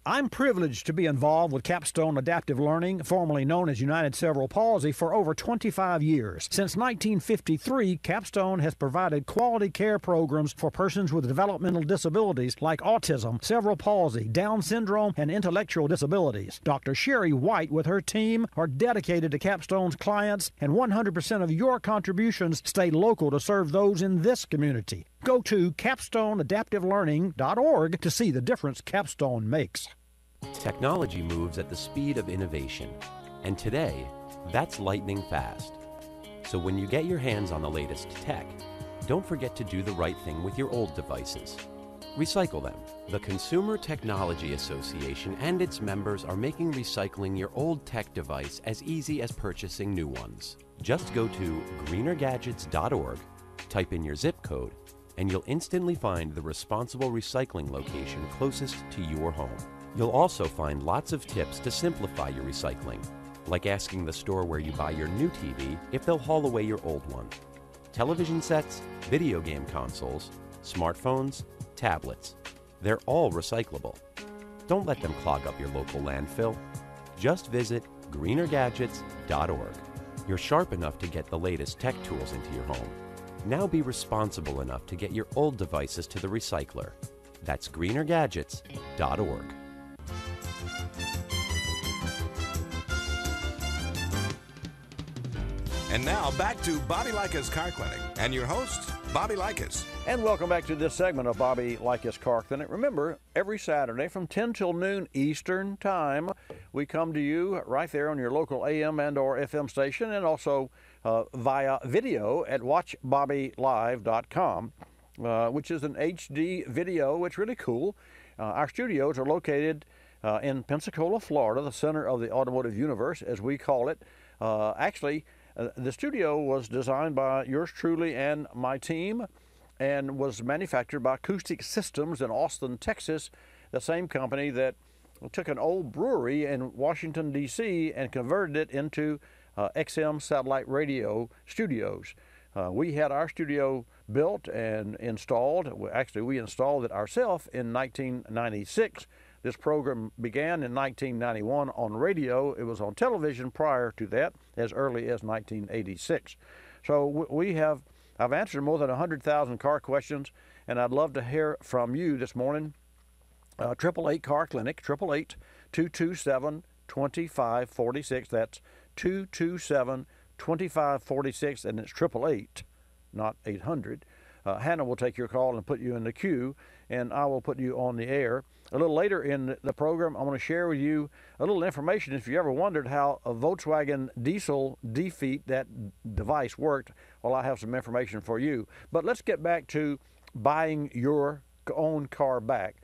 I'm privileged to be involved with Capstone Adaptive Learning, formerly known as United Cerebral Palsy, for over 25 years. Since 1953, Capstone has provided quality care programs for persons with developmental disabilities like autism, cerebral palsy, Down syndrome, and intellectual disabilities. Dr. Sherry White with her team are dedicated to Capstone's clients, and 100% of your contributions stay local to serve those in this community. Go to capstoneadaptivelearning.org to see the difference Capstone makes. Technology moves at the speed of innovation, and today, that's lightning fast. So when you get your hands on the latest tech, don't forget to do the right thing with your old devices. Recycle them. The Consumer Technology Association and its members are making recycling your old tech device as easy as purchasing new ones. Just go to greenergadgets.org, type in your zip code, and you'll instantly find the responsible recycling location closest to your home. You'll also find lots of tips to simplify your recycling, like asking the store where you buy your new TV if they'll haul away your old one. Television sets, video game consoles, smartphones, tablets, they're all recyclable. Don't let them clog up your local landfill. Just visit greenergadgets.org. You're sharp enough to get the latest tech tools into your home. Now be responsible enough to get your old devices to the recycler. That's greenergadgets.org. And now back to Bobby Likis Car Clinic and your host, Bobby Likis. And welcome back to this segment of Bobby Likis Car Clinic. Remember, every Saturday from 10 till noon Eastern Time, we come to you right there on your local AM and or FM station, and also via video at watchbobbylive.com, which is an HD video. It's really cool. Our studios are located in Pensacola, Florida, the center of the automotive universe, as we call it. The studio was designed by yours truly and my team, and was manufactured by Acoustic Systems in Austin, Texas, the same company that took an old brewery in Washington, D.C. and converted it into XM satellite radio studios. We had our studio built and installed. Actually, we installed it ourselves in 1996. This program began in 1991 on radio. It was on television prior to that, as early as 1986. So I've answered more than 100,000 car questions, and I'd love to hear from you this morning. 888 Car Clinic, 888-227-2546. That's 227-2546, and it's 888, not 800. Hannah will take your call and put you in the queue, and I will put you on the air. a little later in the program, I'm going to share with you a little information. If you ever wondered how a Volkswagen diesel defeat, that device, worked, well, I have some information for you. But let's get back to buying your own car back.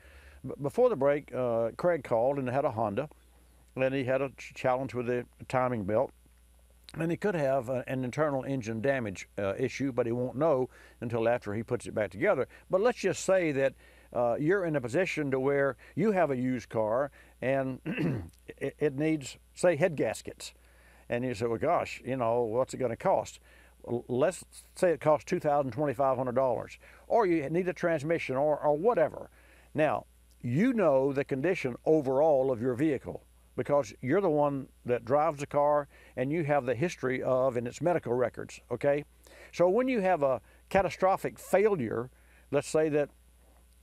Before the break, Craig called and had a Honda, and he had a challenge with the timing belt. And he could have an internal engine damage issue, but he won't know until after he puts it back together. But let's just say that you're in a position to where you have a used car and it needs, say, head gaskets. And you say, well, gosh, you know, what's it going to cost? Let's say it costs $2,000, $2,500, or you need a transmission or whatever. Now, you know the condition overall of your vehicle, because you're the one that drives the car and you have the history of and its medical records, okay? So when you have a catastrophic failure, let's say the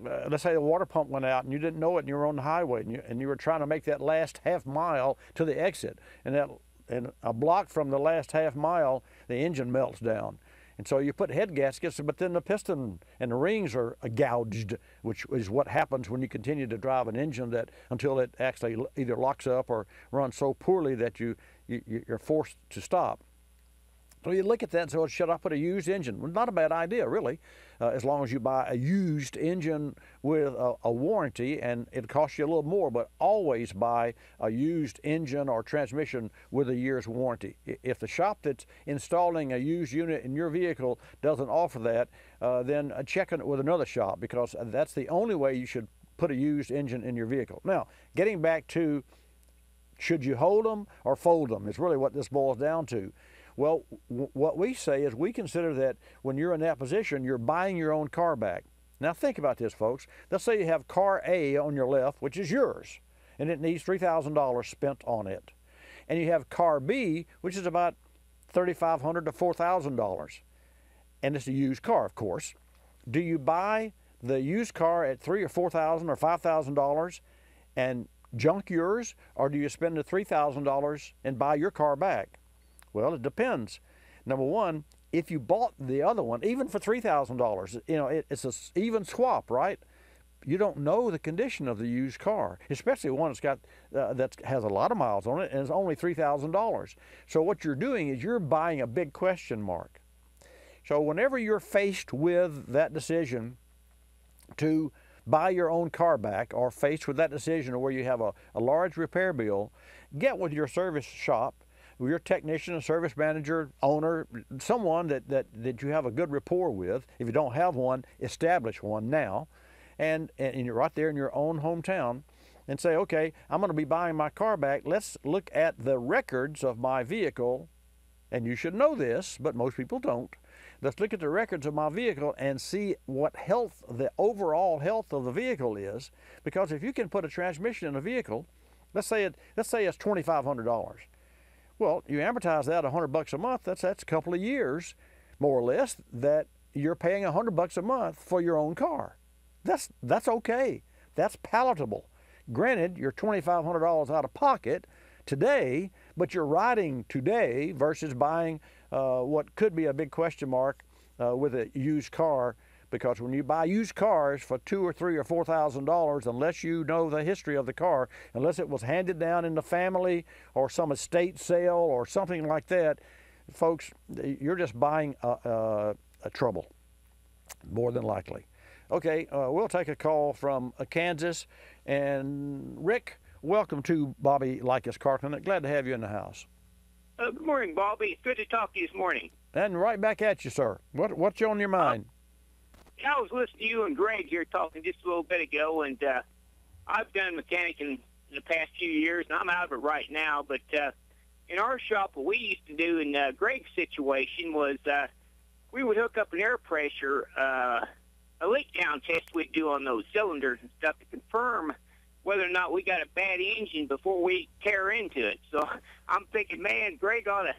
water pump went out and you didn't know it and you were on the highway and you were trying to make that last half mile to the exit, and a block from the last half mile, the engine melts down. And so you put head gaskets, but then the piston and the rings are gouged, which is what happens when you continue to drive an engine that until it actually either locks up or runs so poorly that you're forced to stop. So you look at that and say, well, should I put a used engine? Well, not a bad idea, really, as long as you buy a used engine with a warranty, and it costs you a little more, but always buy a used engine or transmission with a year's warranty. If the shop that's installing a used unit in your vehicle doesn't offer that, then check it with another shop, because that's the only way you should put a used engine in your vehicle. Now, getting back to should you hold them or fold them is really what this boils down to. Well, what we say is we consider that when you're in that position, you're buying your own car back. Now think about this, folks. Let's say you have car A on your left, which is yours, and it needs $3,000 spent on it. And you have car B, which is about $3,500 to $4,000. And it's a used car, of course. Do you buy the used car at $3,000 or $4,000 or $5,000 and junk yours, or do you spend the $3,000 and buy your car back? Well, it depends. Number one, if you bought the other one, even for $3,000, you know, it's an even swap, right? You don't know the condition of the used car, especially one that's got that has a lot of miles on it and it's only $3,000. So what you're doing is you're buying a big question mark. So whenever you're faced with that decision to buy your own car back, or faced with that decision where you have a large repair bill, get with your service shop, your technician, a service manager, owner, someone that you have a good rapport with. If you don't have one, establish one now. And you're right there in your own hometown, and say, okay, I'm going to be buying my car back. Let's look at the records of my vehicle. And you should know this, but most people don't. Let's look at the records of my vehicle and see what health, the overall health of the vehicle is. Because if you can put a transmission in a vehicle, let's say it's $2,500. Well, you amortize that $100 a month. That's a couple of years, more or less, that you're paying $100 a month for your own car. That's okay. That's palatable. Granted, you're $2,500 out of pocket today, but you're riding today versus buying what could be a big question mark with a used car. Because when you buy used cars for $2,000 or $3,000 or $4,000, unless you know the history of the car, unless it was handed down in the family or some estate sale or something like that, folks, you're just buying a trouble, more than likely. Okay, we'll take a call from Kansas. And Rick, welcome to Bobby Likis Car Clinic. Glad to have you in the house. Good morning, Bobby. It's good to talk to you this morning. And right back at you, sir. What's on your mind? I was listening to you and Greg here talking just a little bit ago, and I've done mechanic in the past few years, and I'm out of it right now. But in our shop, what we used to do in Greg's situation was we would hook up an air pressure, a leak down test we'd do on those cylinders and stuff to confirm whether or not we got a bad engine before we tear into it. So I'm thinking, man, Greg ought to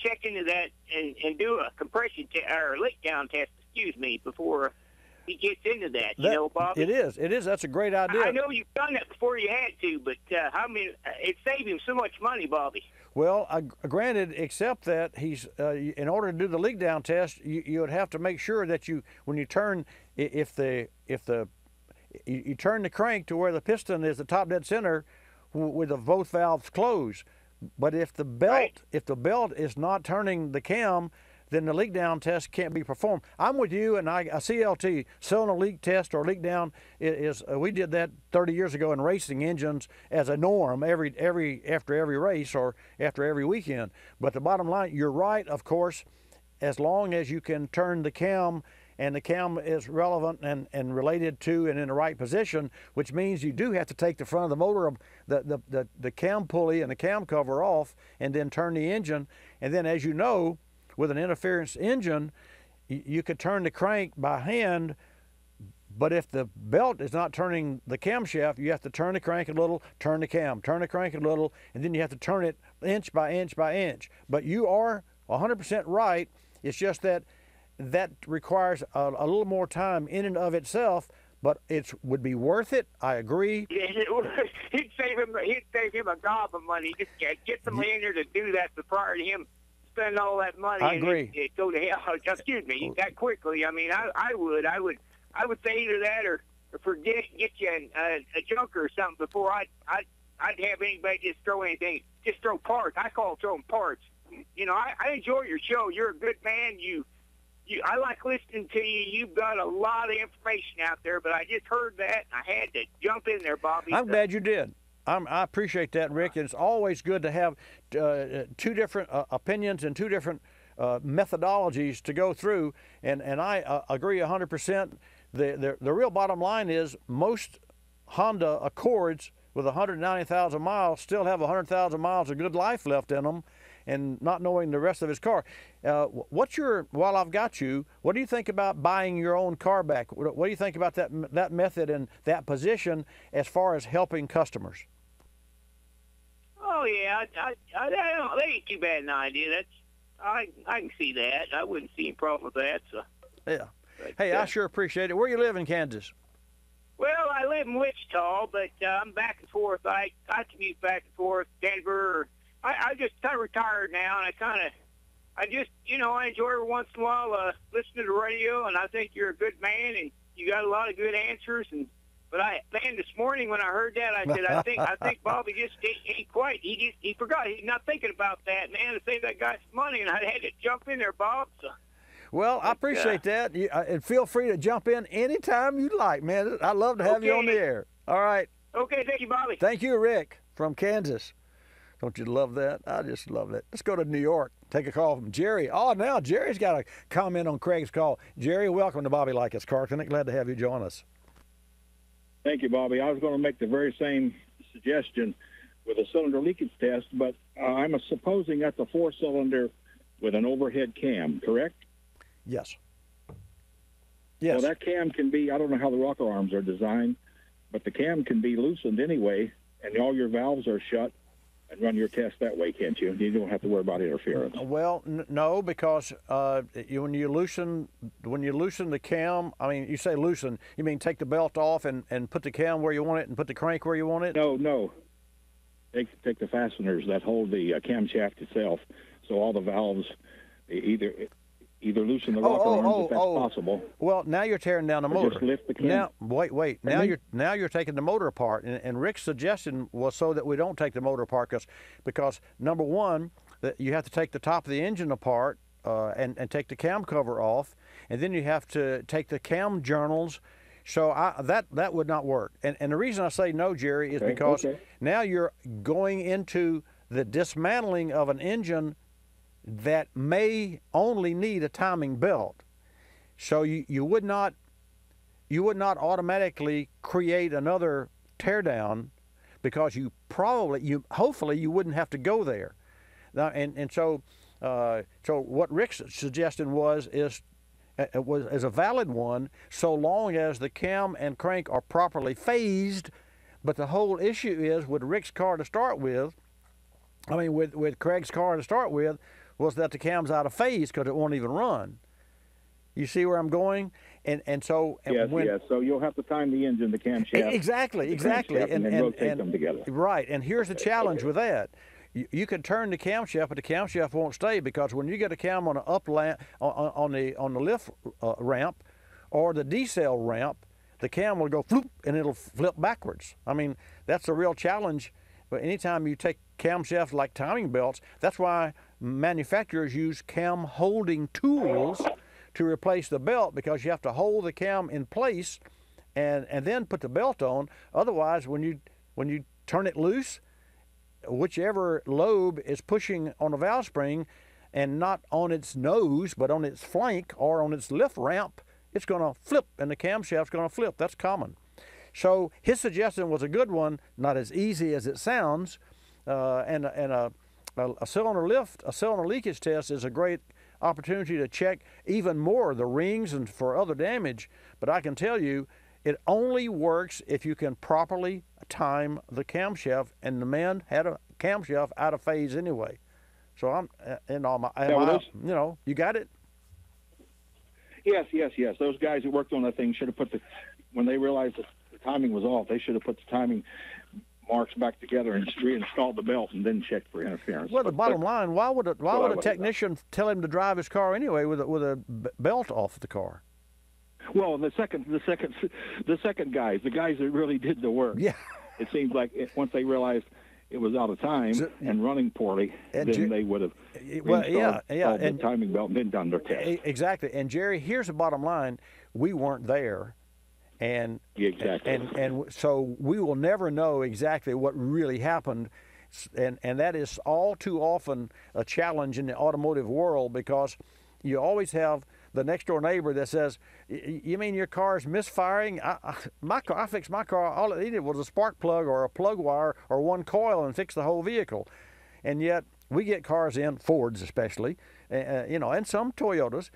check into that and do a compression or leak down test, before he gets into that, you know, Bobby? It is. That's a great idea. I know you've done that before you had to, but it saved him so much money, Bobby. Well, granted, except that he's in order to do the leak down test, you would have to make sure that when you turn, if you turn the crank to where the piston is the top dead center with the both valves closed. But if the belt is not turning the cam, then the leak down test can't be performed. I'm with you, and a CLT, cylinder leak test or leak down, is we did that 30 years ago in racing engines as a norm after every race or after every weekend. But the bottom line, you're right, of course, as long as you can turn the cam and the cam is relevant and related to and in the right position, which means you do have to take the front of the motor, the cam pulley and the cam cover off, and then turn the engine. And then, as you know, with an interference engine, you could turn the crank by hand, but if the belt is not turning the camshaft, you have to turn the crank a little, turn the cam, turn the crank a little, and then you have to turn it inch by inch by inch. But you are 100% right. It's just that requires a little more time in and of itself, but it would be worth it. I agree. Yeah, it would. He'd save him a gob of money. Just get somebody in there to do that prior to him spend all that money. I agree. And go to hell. Excuse me, that quickly. I mean, I would say either that or forget get you a junker or something before I'd have anybody just throw anything. Just throw parts. I call it throwing parts. You know, I enjoy your show. You're a good man. I like listening to you. You've got a lot of information out there, but I just heard that, and I had to jump in there, Bobby. I'm glad you did. I appreciate that, Rick. It's always good to have two different opinions and two different methodologies to go through, and I agree 100%. The real bottom line is most Honda Accords with 190,000 miles still have 100,000 miles of good life left in them, and not knowing the rest of his car. While I've got you, what do you think about buying your own car back? What do you think about that method and that position as far as helping customers? Oh yeah, that ain't too bad an idea. I can see that. I wouldn't see any problem with that. So yeah. But, hey, I sure appreciate it. Where you live in Kansas? Well, I live in Wichita, but I'm back and forth. I commute back and forth, Denver. I just kind of retired now, and I just, you know, I enjoy every once in a while listening to the radio, and I think you're a good man, and you got a lot of good answers. But this morning when I heard that, I said, I think Bobby just ain't quite. He forgot. He's not thinking about that, man. To save that guy some money, and I had to jump in there, Bob. So. Well, I appreciate that, and feel free to jump in anytime you like, man. I'd love to have you on the air. All right. Okay, thank you, Bobby. Thank you, Rick from Kansas. Don't you love that? I just love that. Let's go to New York. Take a call from Jerry. Oh, now Jerry's got a comment on Craig's call. Jerry, welcome to Bobby Likis Car Clinic. Glad to have you join us. Thank you, Bobby. I was going to make the very same suggestion with a cylinder leakage test, but I'm supposing that's a 4-cylinder with an overhead cam, correct? Yes. Yes. Well, that cam can be, I don't know how the rocker arms are designed, but the cam can be loosened anyway, and all your valves are shut, and run your test that way, can't you? You don't have to worry about interference. Well, no, because when you loosen the cam, I mean, you say loosen, you mean take the belt off and put the cam where you want it and put the crank where you want it? No. Take the fasteners that hold the camshaft itself, so all the valves either loosen the rocker arms if that's possible. Well, now you're tearing down the motor. Just lift the cam. Now, wait. Now you're taking the motor apart, and Rick's suggestion was so that we don't take the motor apart, because number one, that you have to take the top of the engine apart and take the cam cover off, and then you have to take the cam journals. So that would not work. And the reason I say no, Jerry, is because now you're going into the dismantling of an engine that may only need a timing belt. So you would not automatically create another teardown, because hopefully you wouldn't have to go there. Now, so what Rick's suggestion is a valid one, so long as the cam and crank are properly phased. But the whole issue is with Rick's car to start with, with Craig's car to start with, was that the cam's out of phase because it won't even run. You see where I'm going? Yes. So you'll have to time the engine, the camshaft. Exactly. And then rotate them together. Right, and here's the challenge with that. You can turn the camshaft, but the camshaft won't stay, because when you get a cam on an on the lift ramp or the decel ramp, the cam will go floop and it'll flip backwards. I mean, that's a real challenge. But anytime you take camshafts like timing belts, that's why manufacturers use cam holding tools to replace the belt, because you have to hold the cam in place and then put the belt on. Otherwise, when you turn it loose, whichever lobe is pushing on a valve spring and not on its nose but on its flank or on its lift ramp, it's going to flip and the camshaft's going to flip. That's common. So his suggestion was a good one, not as easy as it sounds, and a cylinder lift, a cylinder leakage test is a great opportunity to check even more the rings and for other damage. But I can tell you, it only works if you can properly time the camshaft, and the man had a camshaft out of phase anyway. So I'm, you got it? Yes. Those guys that worked on that thing should have put when they realized that the timing was off, they should have put the timing marks back together and reinstalled the belt and then checked for interference. Well, the bottom line, why would a technician tell him to drive his car anyway with a belt off the car? Well, the second guys, the guys that really did the work. Yeah. It seems like once they realized it was out of time and running poorly, then they would have reinstalled the timing belt and then done their test. Exactly. And Jerry, here's the bottom line: we weren't there, and so we will never know exactly what really happened. And that is all too often a challenge in the automotive world, because you always have the next door neighbor that says, "You mean your car's misfiring? I fixed my car. All it needed was a spark plug or a plug wire or one coil and fixed the whole vehicle." And yet we get cars in, Fords especially, and some Toyotas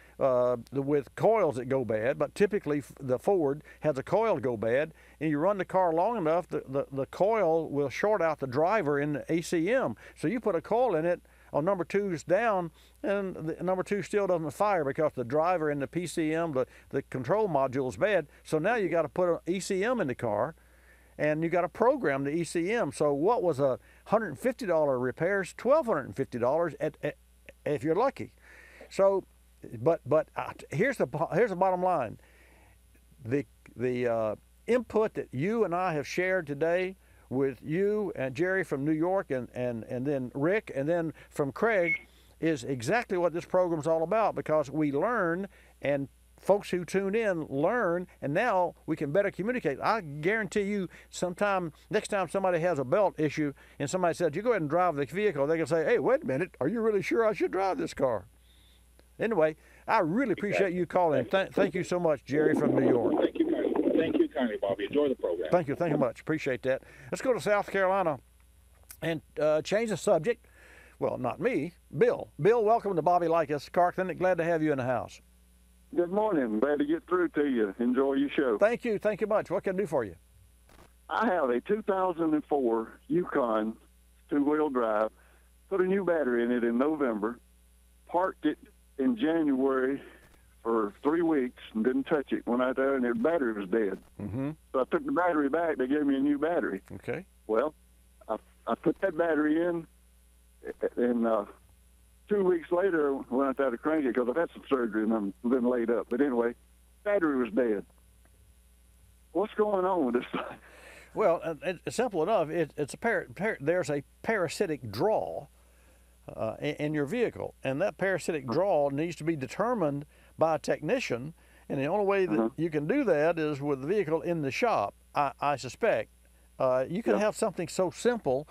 with coils that go bad. But typically the Ford has a coil go bad, and you run the car long enough, the coil will short out the driver in the ACM. So you put a coil in it on number 2's down, and the number 2 still doesn't fire because the driver in the PCM, the control module is bad. So now you got to put an ECM in the car, and you got to program the ECM. So what was a $150 repairs, $1,250 if you're lucky. So, but here's the bottom line: the input that you and I have shared today, with you and Jerry from New York and then Rick and then from Craig, is exactly what this program's all about, because we learn and folks who tune in learn, and now we can better communicate. I guarantee you next time somebody has a belt issue and somebody says, "You go ahead and drive the vehicle," they can say, "Hey, wait a minute, are you really sure I should drive this car?" Anyway, I really appreciate you calling. Thank you so much, Jerry from New York. Thank you kindly, Bobby. Enjoy the program. Thank you much. Appreciate that. Let's go to South Carolina and change the subject. Well, not me, Bill. Bill, welcome to Bobby Likis Car Clinic. Glad to have you in the house. Good morning. Glad to get through to you. Enjoy your show. Thank you much. What can I do for you? I have a 2004 Yukon two-wheel drive. Put a new battery in it in November. Parked it in January for 3 weeks and didn't touch it. Went out there and the battery was dead. Mm-hmm. So I took the battery back. They gave me a new battery. Okay. Well, I put that battery in, and 2 weeks later, I went out there to crank it because I've had some surgery and I've been laid up. But anyway, battery was dead. What's going on with this thing? Well, it's simple enough. It's there's a parasitic draw in your vehicle, and that parasitic draw needs to be determined by a technician, and the only way that you can do that is with the vehicle in the shop, I suspect. You can have something so simple,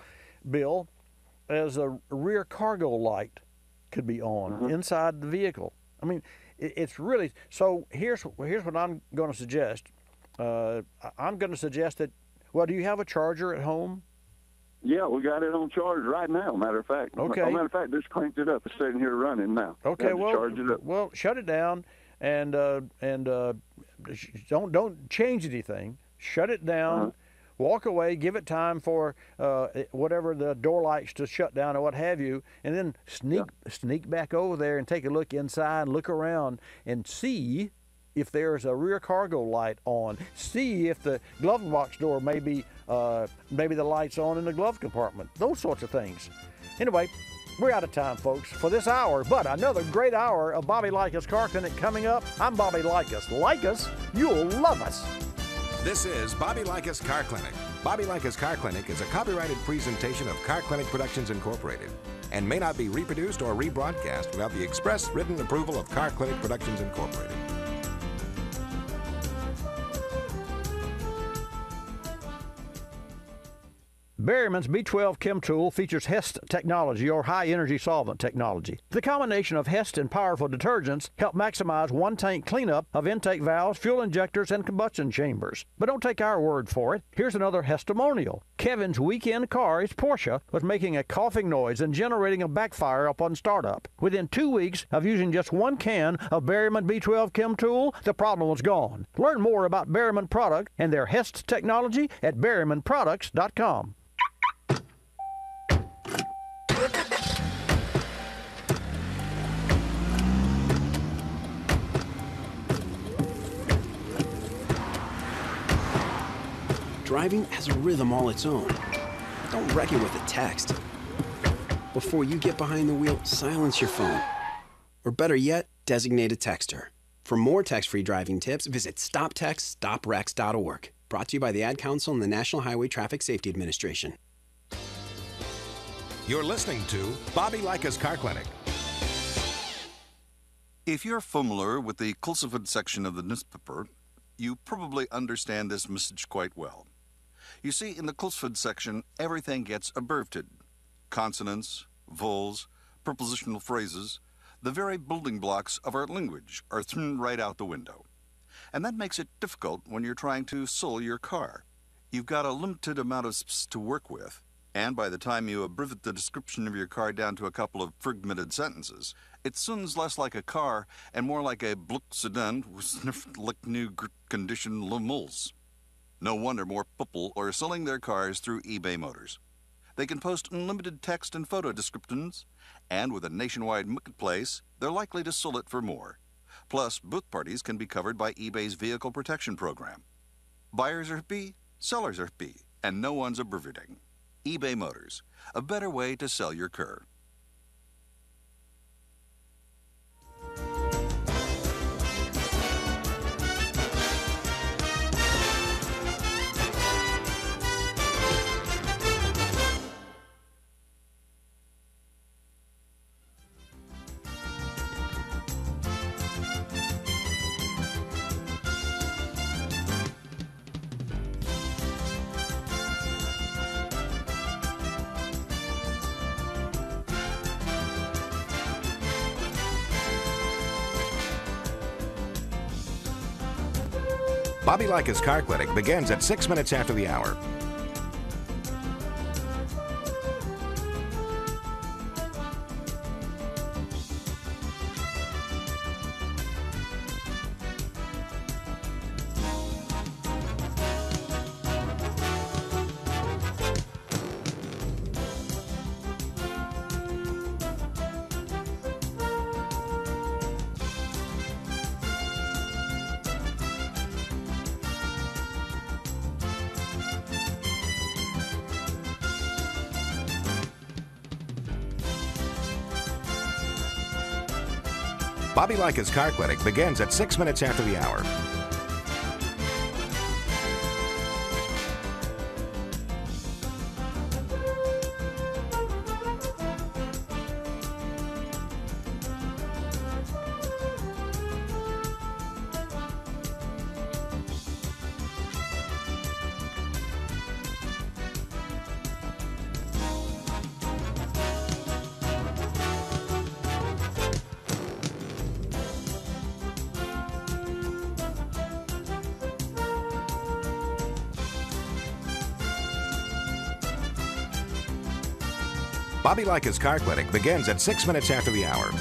Bill, as a rear cargo light could be on inside the vehicle. I mean, it's really, so here's what I'm going to suggest. I'm going to suggest that, well, do you have a charger at home? Yeah, we got it on charge right now, matter of fact. Okay. Matter of fact, just cranked it up. It's sitting here running now. Okay, charge it up. Well, shut it down and don't change anything. Shut it down. Walk away, give it time for whatever the door lights to shut down or what have you, and then sneak back over there and take a look inside, look around, and see if there's a rear cargo light on. See if the glove box door maybe the light's on in the glove compartment. Those sorts of things. Anyway, we're out of time, folks, for this hour, but another great hour of Bobby Likis Car Clinic coming up. I'm Bobby Likis. Like us, you'll love us. This is Bobby Likis Car Clinic. Bobby Likis Car Clinic is a copyrighted presentation of Car Clinic Productions Incorporated and may not be reproduced or rebroadcast without the express written approval of Car Clinic Productions Incorporated. Berryman's B12 Chem Tool features HEST technology, or high-energy solvent technology. The combination of HEST and powerful detergents help maximize one-tank cleanup of intake valves, fuel injectors, and combustion chambers. But don't take our word for it. Here's another testimonial. Kevin's weekend car, his Porsche, was making a coughing noise and generating a backfire upon startup. Within 2 weeks of using just one can of Berryman B12 Chem Tool, the problem was gone. Learn more about Berryman product and their HEST technology at berrymanproducts.com. Driving has a rhythm all its own. Don't wreck it with a text. Before you get behind the wheel, silence your phone. Or better yet, designate a texter. For more text-free driving tips, visit stoptextstoprex.org. Brought to you by the Ad Council and the National Highway Traffic Safety Administration. You're listening to Bobby Likis Car Clinic. If you're familiar with the Kulseford section of the newspaper, you probably understand this message quite well. You see, in the Kulseford section, everything gets abbreviated. Consonants, vowels, prepositional phrases, the very building blocks of our language are thrown right out the window. And that makes it difficult when you're trying to sell your car. You've got a limited amount of space to work with, and by the time you abbreviate the description of your car down to a couple of fragmented sentences, it sounds less like a car and more like a Bluck sedan with sniffed like new condition lemals. No wonder more people are selling their cars through eBay Motors. They can post unlimited text and photo descriptions, and with a nationwide marketplace, they're likely to sell it for more. Plus, both parties can be covered by eBay's vehicle protection program. Buyers are happy, sellers are happy, and no one's abbreviating. eBay Motors, a better way to sell your car. Bobby Likis Car Clinic begins at 6 minutes after the hour. Bobby Likis Car Clinic begins at 6 minutes after the hour. Bobby Likis Car Clinic begins at 6 minutes after the hour.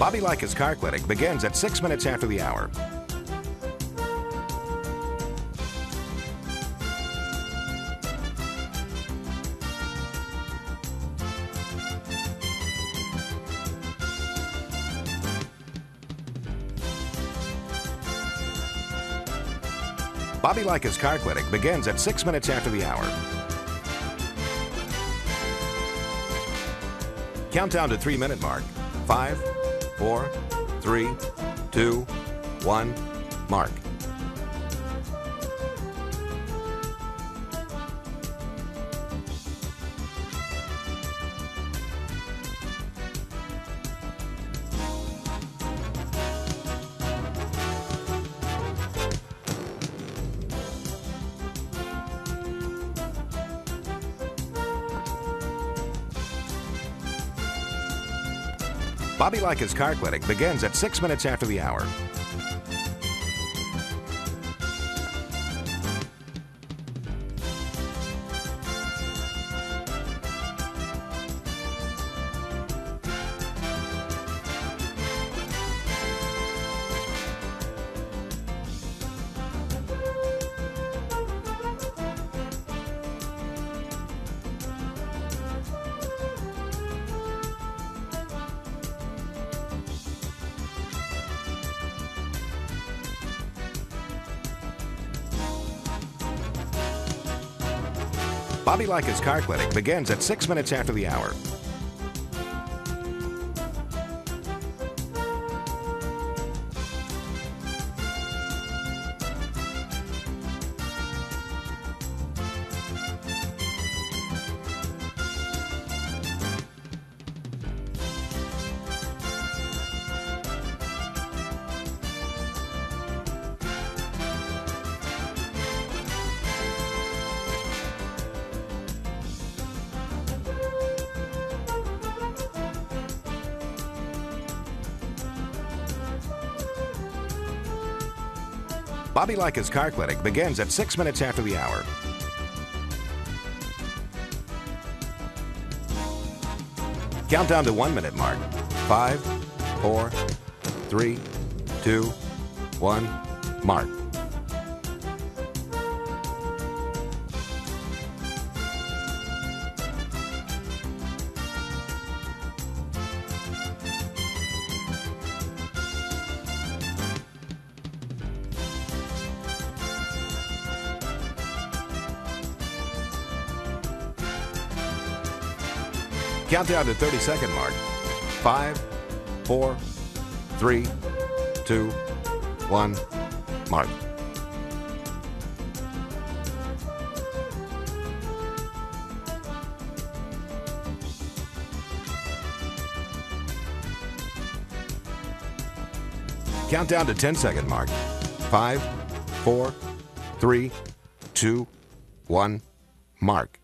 Bobby Likis Car Clinic begins at 6 minutes after the hour. Bobby Likis Car Clinic begins at 6 minutes after the hour. Countdown to 3-minute mark. 5, 4, 3, 2, 1, mark. Bobby Likis Car Clinic begins at 6 minutes after the hour. Bobby Likis Car Clinic begins at 6 minutes after the hour. Bobby Likis Car Clinic begins at 6 minutes after the hour. Countdown to 1-minute mark. 5, 4, 3, 2, 1, mark. Countdown to 30-second mark. 5, 4, 3, 2, 1, mark. Countdown to 10-second mark. 5, 4, 3, 2, 1, mark.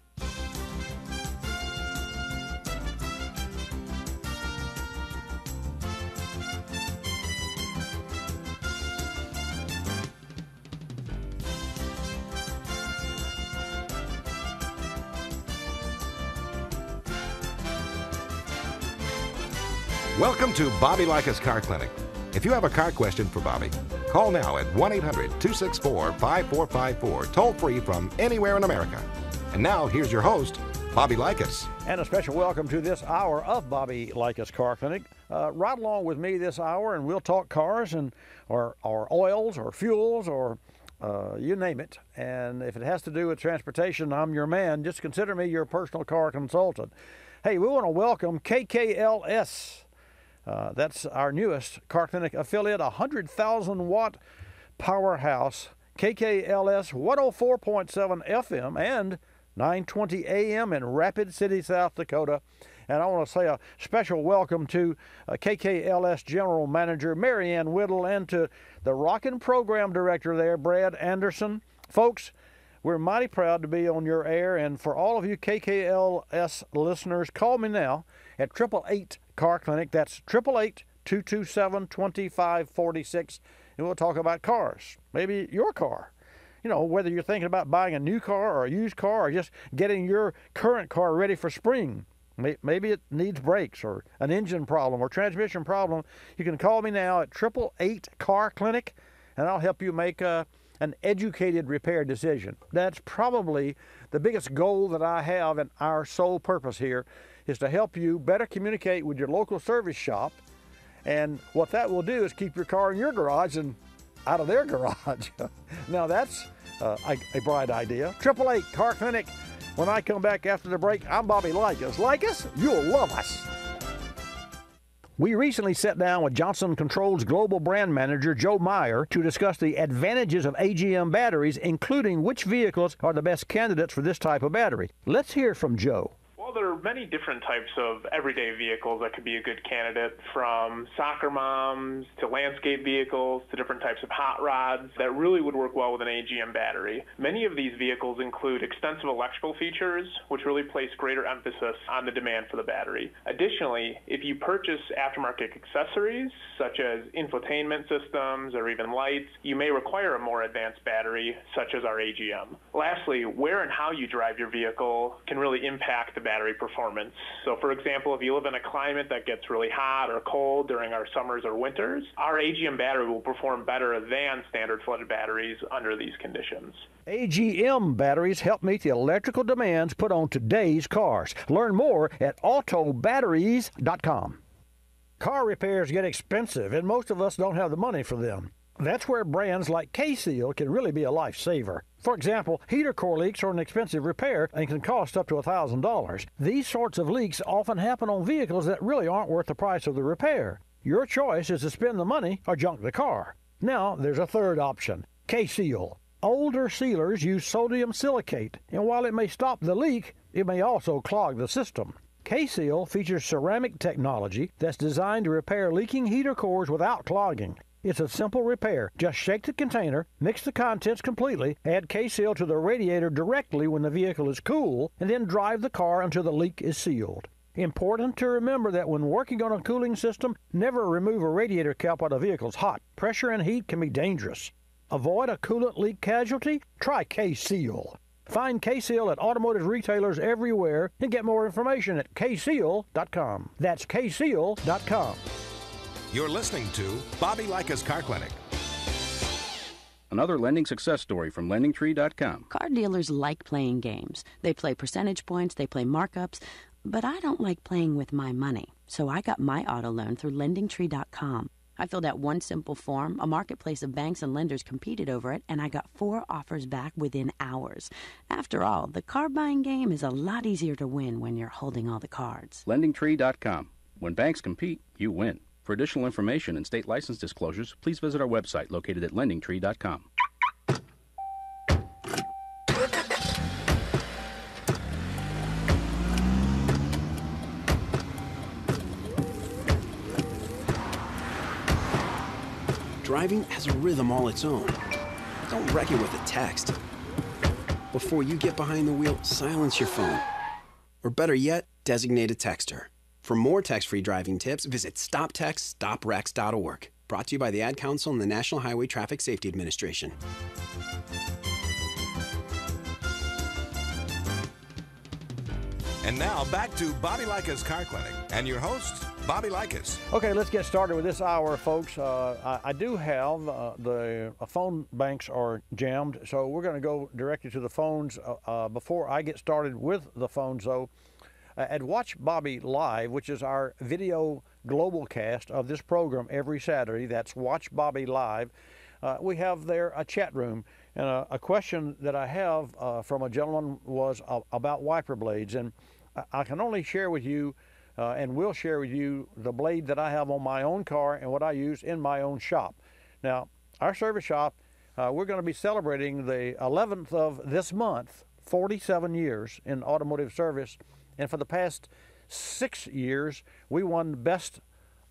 Welcome to Bobby Likis Car Clinic. If you have a car question for Bobby, call now at 1-800-264-5454, toll free from anywhere in America. And now, here's your host, Bobby Likis. And a special welcome to this hour of Bobby Likis Car Clinic. Right along with me this hour, and we'll talk cars and or oils or fuels or you name it. And if it has to do with transportation, I'm your man. Just consider me your personal car consultant. Hey, we want to welcome KKLS. That's our newest car clinic affiliate, 100,000 watt powerhouse, KKLS 104.7 FM and 920 AM in Rapid City, South Dakota. And I want to say a special welcome to KKLS General Manager Marianne Whittle and to the Rockin' Program Director there, Brad Anderson. Folks, we're mighty proud to be on your air, and for all of you KKLS listeners, call me now at 888 Car Clinic. That's 888-227-2546, and we'll talk about cars, maybe your car. You know, whether you're thinking about buying a new car or a used car or just getting your current car ready for spring. Maybe it needs brakes or an engine problem or transmission problem. You can call me now at 888-CAR-CLINIC, and I'll help you make an educated repair decision. That's probably the biggest goal that I have, and our sole purpose here is to help you better communicate with your local service shop. And what that will do is keep your car in your garage and out of their garage. Now that's a bright idea. 888-CAR-CLINIC. When I come back after the break, I'm Bobby Likis. Likis, you'll love us. We recently sat down with Johnson Controls Global Brand Manager Joe Meyer to discuss the advantages of AGM batteries, including which vehicles are the best candidates for this type of battery. Let's hear from Joe. Well, there are many different types of everyday vehicles that could be a good candidate, from soccer moms to landscape vehicles to different types of hot rods that really would work well with an AGM battery. Many of these vehicles include extensive electrical features, which really place greater emphasis on the demand for the battery. Additionally, if you purchase aftermarket accessories, such as infotainment systems or even lights, you may require a more advanced battery, such as our AGM. Lastly, where and how you drive your vehicle can really impact the battery performance. So for example, if you live in a climate that gets really hot or cold during our summers or winters, our AGM battery will perform better than standard flooded batteries under these conditions. AGM batteries help meet the electrical demands put on today's cars. Learn more at autobatteries.com. Car repairs get expensive, and most of us don't have the money for them. That's where brands like K-Seal can really be a lifesaver. For example, heater core leaks are an expensive repair and can cost up to $1,000. These sorts of leaks often happen on vehicles that really aren't worth the price of the repair. Your choice is to spend the money or junk the car. Now, there's a third option, K-Seal. Older sealers use sodium silicate, and while it may stop the leak, it may also clog the system. K-Seal features ceramic technology that's designed to repair leaking heater cores without clogging. It's a simple repair. Just shake the container, mix the contents completely, add K-Seal to the radiator directly when the vehicle is cool, and then drive the car until the leak is sealed. Important to remember that when working on a cooling system, never remove a radiator cap while the vehicle's hot. Pressure and heat can be dangerous. Avoid a coolant leak casualty? Try K-Seal. Find K-Seal at automotive retailers everywhere and get more information at kseal.com. That's kseal.com. You're listening to Bobby Likis Car Clinic. Another lending success story from LendingTree.com. Car dealers like playing games. They play percentage points, they play markups, but I don't like playing with my money. So I got my auto loan through LendingTree.com. I filled out one simple form, a marketplace of banks and lenders competed over it, and I got 4 offers back within hours. After all, the car buying game is a lot easier to win when you're holding all the cards. LendingTree.com. When banks compete, you win. For additional information and state license disclosures, please visit our website located at LendingTree.com. Driving has a rhythm all its own. Don't wreck it with a text. Before you get behind the wheel, silence your phone. Or better yet, designate a texter. For more text-free driving tips, visit StopTextStopWrecks.org. Brought to you by the Ad Council and the National Highway Traffic Safety Administration. And now back to Bobby Likis Car Clinic and your host, Bobby Likis. Okay, let's get started with this hour, folks. I do have the phone banks are jammed, so we're going to go directly to the phones. Before I get started with the phones, though, at Watch Bobby Live, which is our video global cast of this program every Saturday, that's Watch Bobby Live, we have there a chat room. And a question that I have from a gentleman was about wiper blades. And I can only share with you and will share with you the blade that I have on my own car and what I use in my own shop. Now, our service shop, we're going to be celebrating the 11th of this month, 47 years in automotive service. And for the past 6 years, we won Best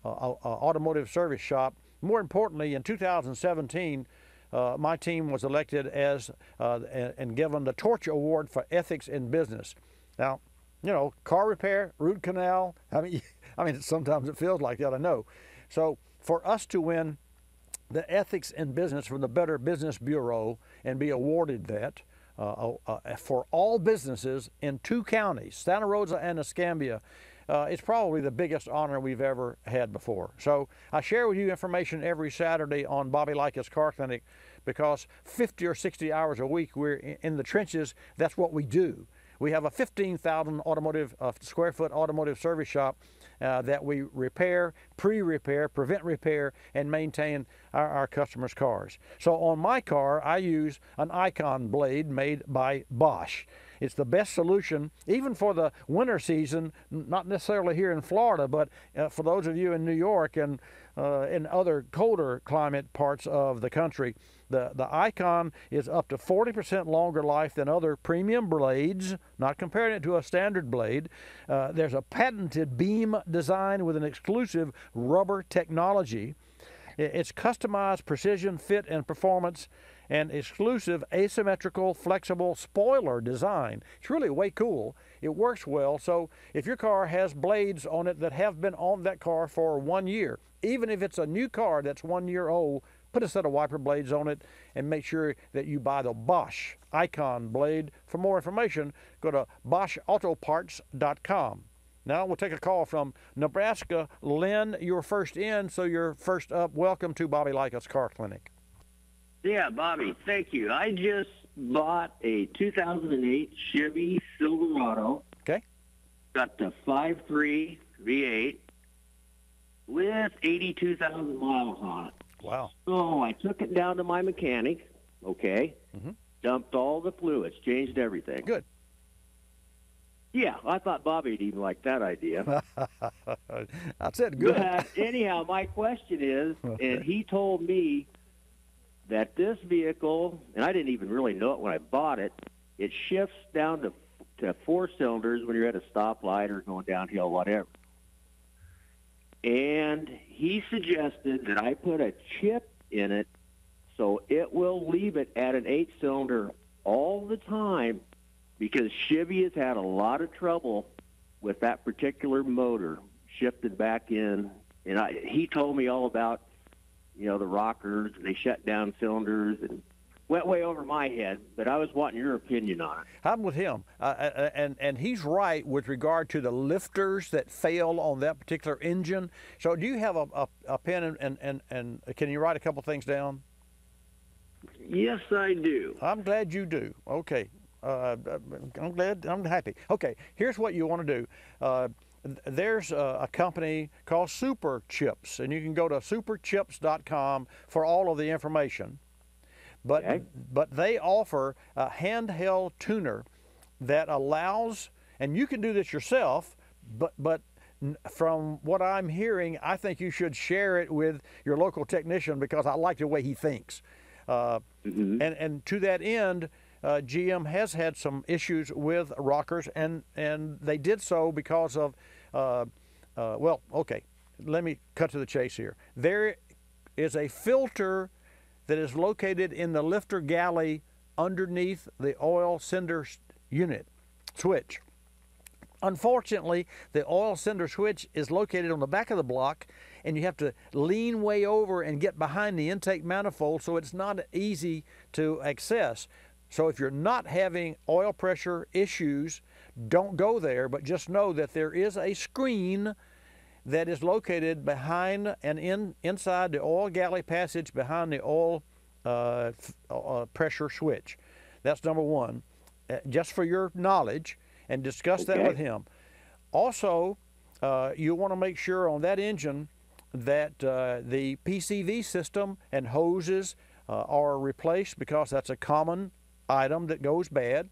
Automotive Service Shop. More importantly, in 2017, my team was elected as and given the Torch Award for Ethics in Business. Now, you know, car repair, root canal, I mean, sometimes it feels like that, I know. So for us to win the Ethics in Business from the Better Business Bureau and be awarded that, for all businesses in 2 counties, Santa Rosa and Escambia. It's probably the biggest honor we've ever had before. So I share with you information every Saturday on Bobby Likis Car Clinic because 50 or 60 hours a week we're in the trenches. That's what we do. We have a 15,000 square foot automotive service shop that we repair, pre-repair, prevent repair, and maintain our customers' cars. So on my car, I use an Icon blade made by Bosch. It's the best solution, even for the winter season, not necessarily here in Florida, but for those of you in New York and in other colder climate parts of the country. The Icon is up to 40% longer life than other premium blades, not comparing it to a standard blade. There's a patented beam design with an exclusive rubber technology. It's customized precision, fit, and performance, and exclusive asymmetrical, flexible spoiler design. It's really way cool. It works well, so if your car has blades on it that have been on that car for 1 year, even if it's a new car that's 1 year old, put a set of wiper blades on it and make sure that you buy the Bosch Icon blade. For more information, go to BoschAutoparts.com. Now we'll take a call from Nebraska. Lynn, you're first in, so you're first up. Welcome to Bobby Likis Car Clinic. Yeah, Bobby, thank you. I just bought a 2008 Chevy Silverado. Okay. Got the 5.3 V8 with 82,000 miles on it. Wow. So I took it down to my mechanic, okay, dumped all the fluids, changed everything. Good. Yeah, I thought Bobby'd even like that idea. That's it, good. But anyhow, my question is, and he told me that this vehicle, and I didn't even really know it when I bought it, it shifts down to 4 cylinders when you're at a stoplight or going downhill, whatever. And he suggested that I put a chip in it so it will leave it at an 8-cylinder all the time, because Chevy has had a lot of trouble with that particular motor shifted back in. And he told me all about, the rockers, and they shut down cylinders, and went way over my head, but I was wanting your opinion on it. I'm with him, and he's right with regard to the lifters that fail on that particular engine. So do you have a pen and can you write a couple things down? Yes, I do. I'm glad you do. Okay. I'm happy. Okay, here's what you want to do. There's a company called Super Chips, and you can go to superchips.com for all of the information. But they offer a handheld tuner that allows, and you can do this yourself, but from what I'm hearing, I think you should share it with your local technician because I like the way he thinks. And to that end, GM has had some issues with rockers, and they did so because of, well, okay, let me cut to the chase here. There is a filter that is located in the lifter galley underneath the oil cinder unit switch. Unfortunately, the oil cinder switch is located on the back of the block, and you have to lean way over and get behind the intake manifold, so it's not easy to access. So if you're not having oil pressure issues, don't go there, but just know that there is a screen that is located behind and inside the oil galley passage behind the oil pressure switch. That's number one, just for your knowledge, and discuss that with him. Also, you want to make sure on that engine that the PCV system and hoses are replaced, because that's a common item that goes bad.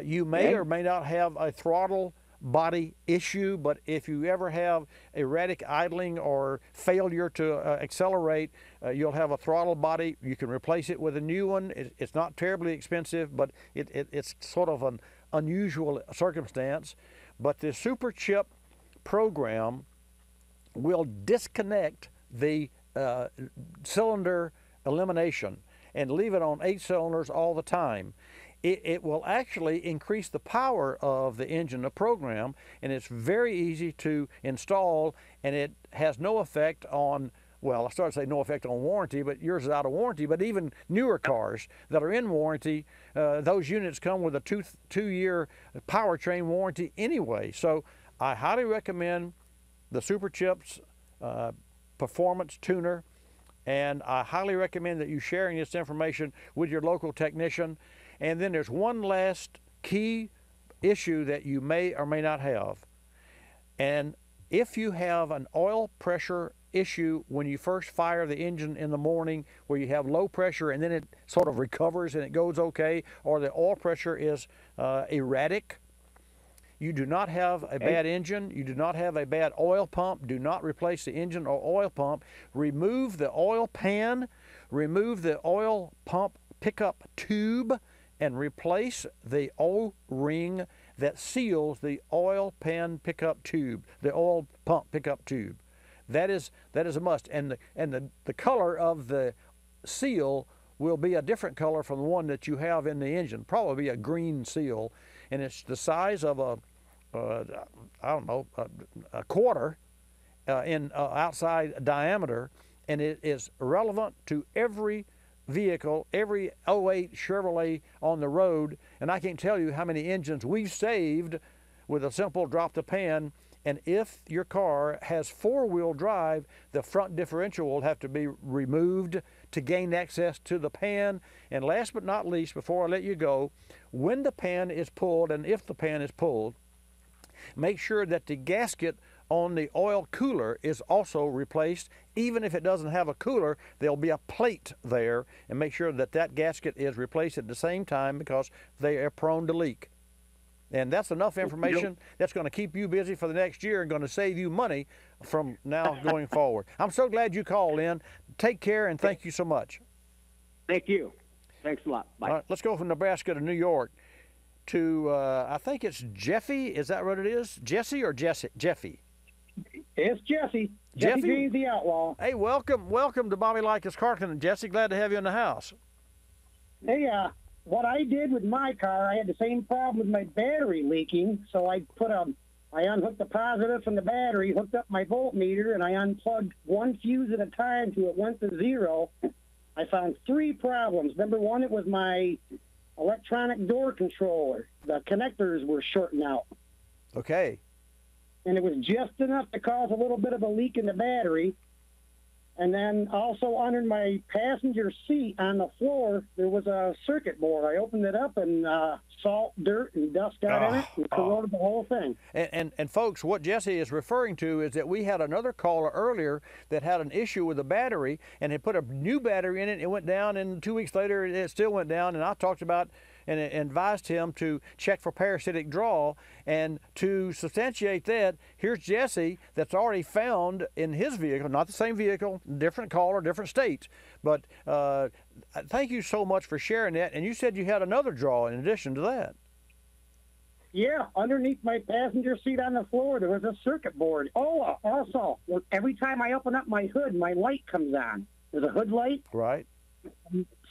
You may or may not have a throttle body issue, but if you ever have erratic idling or failure to accelerate, you'll have a throttle body. You can replace it with a new one. It's not terribly expensive, but it's sort of an unusual circumstance. But the Super Chip program will disconnect the cylinder elimination and leave it on 8 cylinders all the time. It will actually increase the power of the engine, the program, and it's very easy to install, and it has no effect on well, I started to say no effect on warranty, but yours is out of warranty. But even newer cars that are in warranty, those units come with a two-year powertrain warranty anyway. So I highly recommend the Super Chips Performance Tuner, and I highly recommend that you sharing this information with your local technician. And then there's one last key issue that you may or may not have. And if you have an oil pressure issue when you first fire the engine in the morning, where you have low pressure and then it sort of recovers and it goes okay, or the oil pressure is erratic, you do not have a bad engine, you do not have a bad oil pump. Do not replace the engine or oil pump. Remove the oil pan, remove the oil pump pickup tube, and replace the O-ring that seals the oil pan pickup tube, the oil pump pickup tube. That is a must. And the color of the seal will be a different color from the one that you have in the engine, probably a green seal, and it's the size of a quarter in outside diameter, and it is relevant to every vehicle, every 08 Chevrolet on the road. And I can't tell you how many engines we've saved with a simple drop the pan. And if your car has four-wheel drive, the front differential will have to be removed to gain access to the pan. And last but not least, before I let you go, when the pan is pulled, and if the pan is pulled, make sure that the gasket on the oil cooler is also replaced. Even if it doesn't have a cooler, there'll be a plate there, and make sure that that gasket is replaced at the same time, because they are prone to leak. And that's enough information that's going to keep you busy for the next year and going to save you money from now going forward. I'm so glad you called in. Take care, and thank you so much. Thank you. Thanks a lot. Bye. All right, let's go from Nebraska to New York to, I think it's Jeffy. Is that what it is? Jesse or Jeffy? It's Jesse. Jesse G's the outlaw. Hey, welcome to Bobby Likis Car Clinic. Jesse, glad to have you in the house. Hey, what I did with my car, I had the same problem with my battery leaking, so I unhooked the positive from the battery, hooked up my voltmeter, and I unplugged one fuse at a time till it went to zero. I found three problems. Number one, it was my electronic door controller. The connectors were shorting out. Okay. And it was just enough to cause a little bit of a leak in the battery. And then also under my passenger seat on the floor, there was a circuit board. I opened it up, and salt, dirt, and dust got in it and corroded the whole thing. And folks, what Jesse is referring to is that we had another caller earlier that had an issue with the battery and had put a new battery in it. It went down, and 2 weeks later, it still went down. And I talked about and advised him to check for parasitic draw. And to substantiate that, here's Jesse that's already found in his vehicle, not the same vehicle, different caller, different states. But thank you so much for sharing that. And you said you had another draw in addition to that. Yeah, underneath my passenger seat on the floor, there was a circuit board. Oh, also, every time I open up my hood, my light comes on. There's a hood light. Right.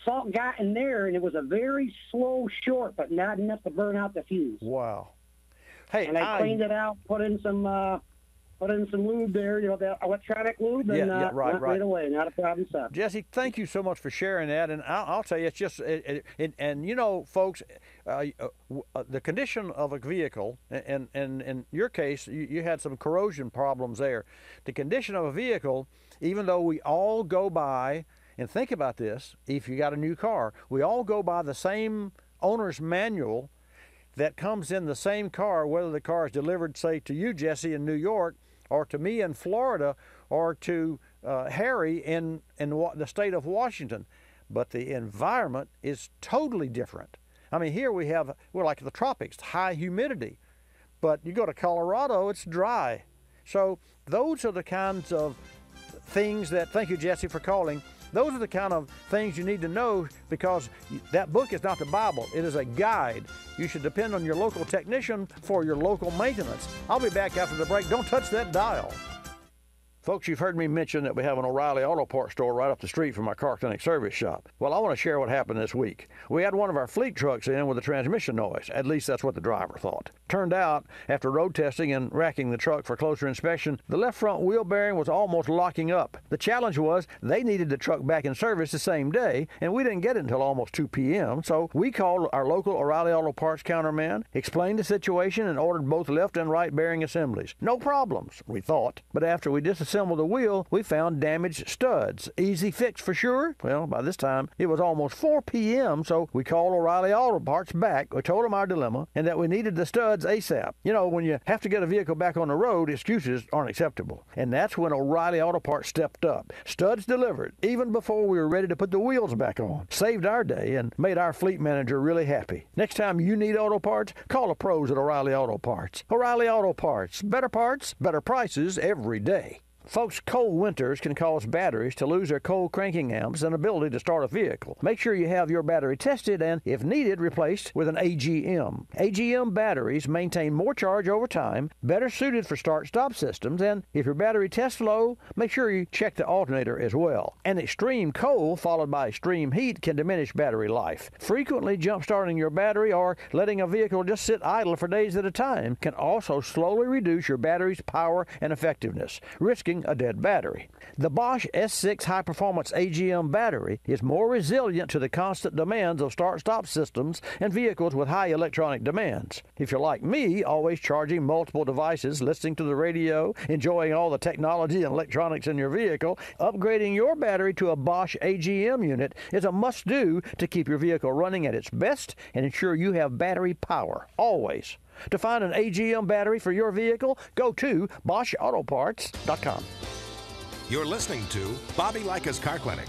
Salt got in there, and it was a very slow short, but not enough to burn out the fuse. Wow. Hey, and I cleaned it out, put in some lube there, that electronic lube, and went right away. Not a problem, son. Jesse, thank you so much for sharing that. And I'll tell you, it's just, folks, the condition of a vehicle, and in your case, you had some corrosion problems there. The condition of a vehicle, even though we all go by, and think about this, if you got a new car, we all go by the same owner's manual that comes in the same car, whether the car is delivered, say, to you, Jesse, in New York, or to me in Florida, or to Harry in the state of Washington. But the environment is totally different. I mean, here we're like the tropics, high humidity. But you go to Colorado, it's dry. So those are the kinds of things that, thank you, Jesse, for calling. Those are the kind of things you need to know, because that book is not the Bible. It is a guide. You should depend on your local technician for your local maintenance. I'll be back after the break. Don't touch that dial. Folks, you've heard me mention that we have an O'Reilly Auto Parts store right up the street from our car clinic service shop. Well, I want to share what happened this week. We had one of our fleet trucks in with a transmission noise. At least that's what the driver thought. Turned out, after road testing and racking the truck for closer inspection, the left front wheel bearing was almost locking up. The challenge was they needed the truck back in service the same day, and we didn't get it until almost 2 p.m., so we called our local O'Reilly Auto Parts counterman, explained the situation, and ordered both left and right bearing assemblies. No problems, we thought. But after we disassembled the wheel, we found damaged studs. Easy fix for sure? Well, by this time, it was almost 4 p.m., so we called O'Reilly Auto Parts back. We told them our dilemma and that we needed the studs ASAP. You know, when you have to get a vehicle back on the road, excuses aren't acceptable. And that's when O'Reilly Auto Parts stepped up. Studs delivered, even before we were ready to put the wheels back on. Saved our day and made our fleet manager really happy. Next time you need auto parts, call the pros at O'Reilly Auto Parts. O'Reilly Auto Parts. Better parts, better prices every day. Folks, cold winters can cause batteries to lose their cold cranking amps and ability to start a vehicle. Make sure you have your battery tested and, if needed, replaced with an AGM. AGM batteries maintain more charge over time, better suited for start-stop systems, and if your battery tests low, make sure you check the alternator as well. An extreme cold followed by extreme heat can diminish battery life. Frequently jump-starting your battery or letting a vehicle just sit idle for days at a time can also slowly reduce your battery's power and effectiveness, risking a dead battery. The Bosch S6 high-performance AGM battery is more resilient to the constant demands of start-stop systems and vehicles with high electronic demands. If you're like me, always charging multiple devices, listening to the radio, enjoying all the technology and electronics in your vehicle, upgrading your battery to a Bosch AGM unit is a must-do to keep your vehicle running at its best and ensure you have battery power, always. To find an AGM battery for your vehicle, go to BoschAutoParts.com. You're listening to Bobby Likis Car Clinic.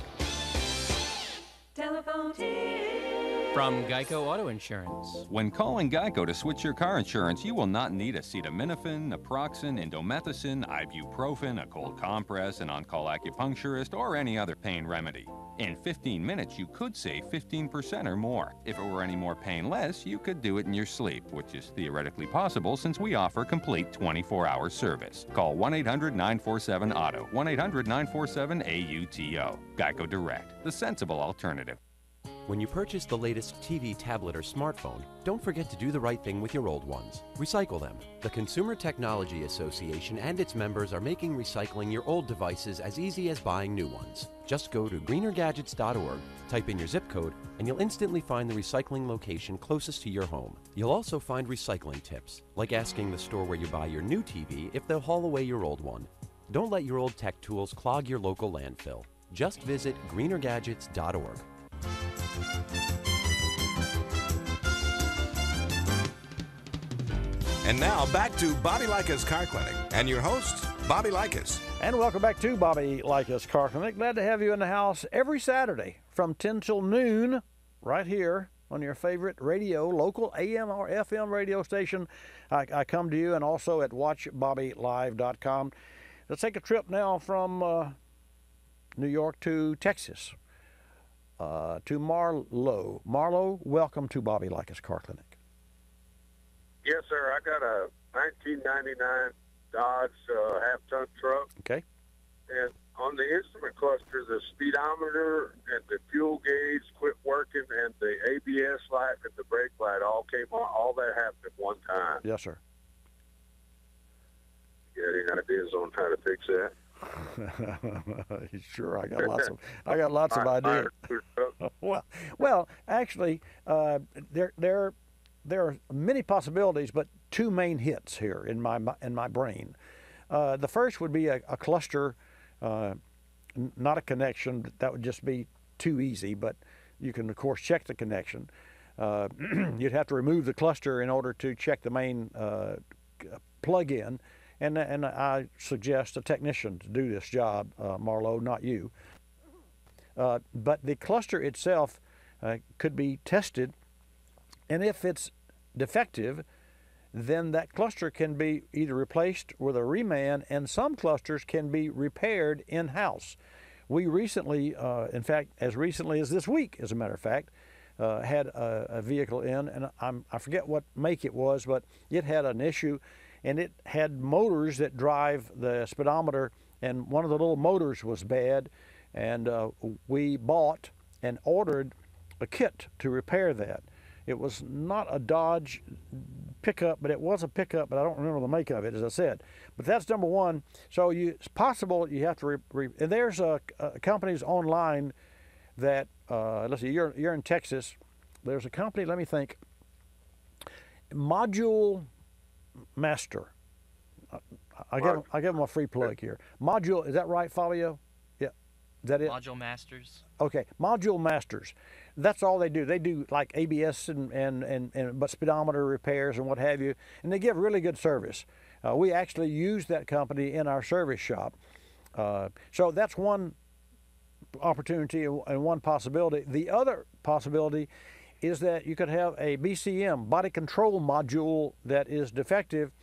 Telephone tip from Geico Auto Insurance. When calling Geico to switch your car insurance, you will not need acetaminophen, naproxen, indomethacin, ibuprofen, a cold compress, an on-call acupuncturist, or any other pain remedy. In 15 minutes, you could save 15% or more. If it were any more painless, you could do it in your sleep, which is theoretically possible since we offer complete 24-hour service. Call 1-800-947-AUTO, 1-800-947-AUTO. Geico Direct, the sensible alternative. When you purchase the latest TV, tablet, or smartphone, don't forget to do the right thing with your old ones. Recycle them. The Consumer Technology Association and its members are making recycling your old devices as easy as buying new ones. Just go to greenergadgets.org, type in your zip code, and you'll instantly find the recycling location closest to your home. You'll also find recycling tips, like asking the store where you buy your new TV if they'll haul away your old one. Don't let your old tech tools clog your local landfill. Just visit greenergadgets.org. And now back to Bobby Likis Car Clinic and your host, Bobby Likis. And welcome back to Bobby Likis Car Clinic. Glad to have you in the house every Saturday from 10 till noon right here on your favorite radio, local AM or FM radio station. I come to you, and also at watchbobbylive.com. Let's take a trip now from New York to Texas. To Marlowe. Marlowe, welcome to Bobby Likis Car Clinic. Yes, sir. I got a 1999 Dodge half-ton truck. Okay. And on the instrument cluster, the speedometer and the fuel gauge quit working, and the ABS light and the brake light all came on. All that happened at one time. Yes, sir. You got any ideas on how to fix that? Sure, I got lots of ideas. Well, actually, there are many possibilities, but two main hits here in my brain. The first would be a cluster, not a connection. That would just be too easy, but you can of course check the connection. You'd have to remove the cluster in order to check the main plug-in. And I suggest a technician to do this job, Marlowe, not you. But the cluster itself could be tested, and if it's defective, then that cluster can be either replaced with a reman, and some clusters can be repaired in-house. We recently, in fact, as recently as this week, as a matter of fact, had a vehicle in, and I forget what make it was, but it had an issue. And it had motors that drive the speedometer and one of the little motors was bad, and we bought and ordered a kit to repair that. It was not a Dodge pickup, but it was a pickup, but I don't remember the make of it, as I said. But that's number one. So it's possible you have to, and there's companies online that, let's see, you're in Texas. There's a company, let me think, Module Master. I give them a free plug here. Module, is that right, Fabio? Yeah. Is that it? Module Masters. Okay, Module Masters. That's all they do. They do like ABS but speedometer repairs and what have you, and they give really good service. We actually use that company in our service shop. So that's one opportunity and one possibility. The other possibility is that you could have a BCM, body control module, that is defective,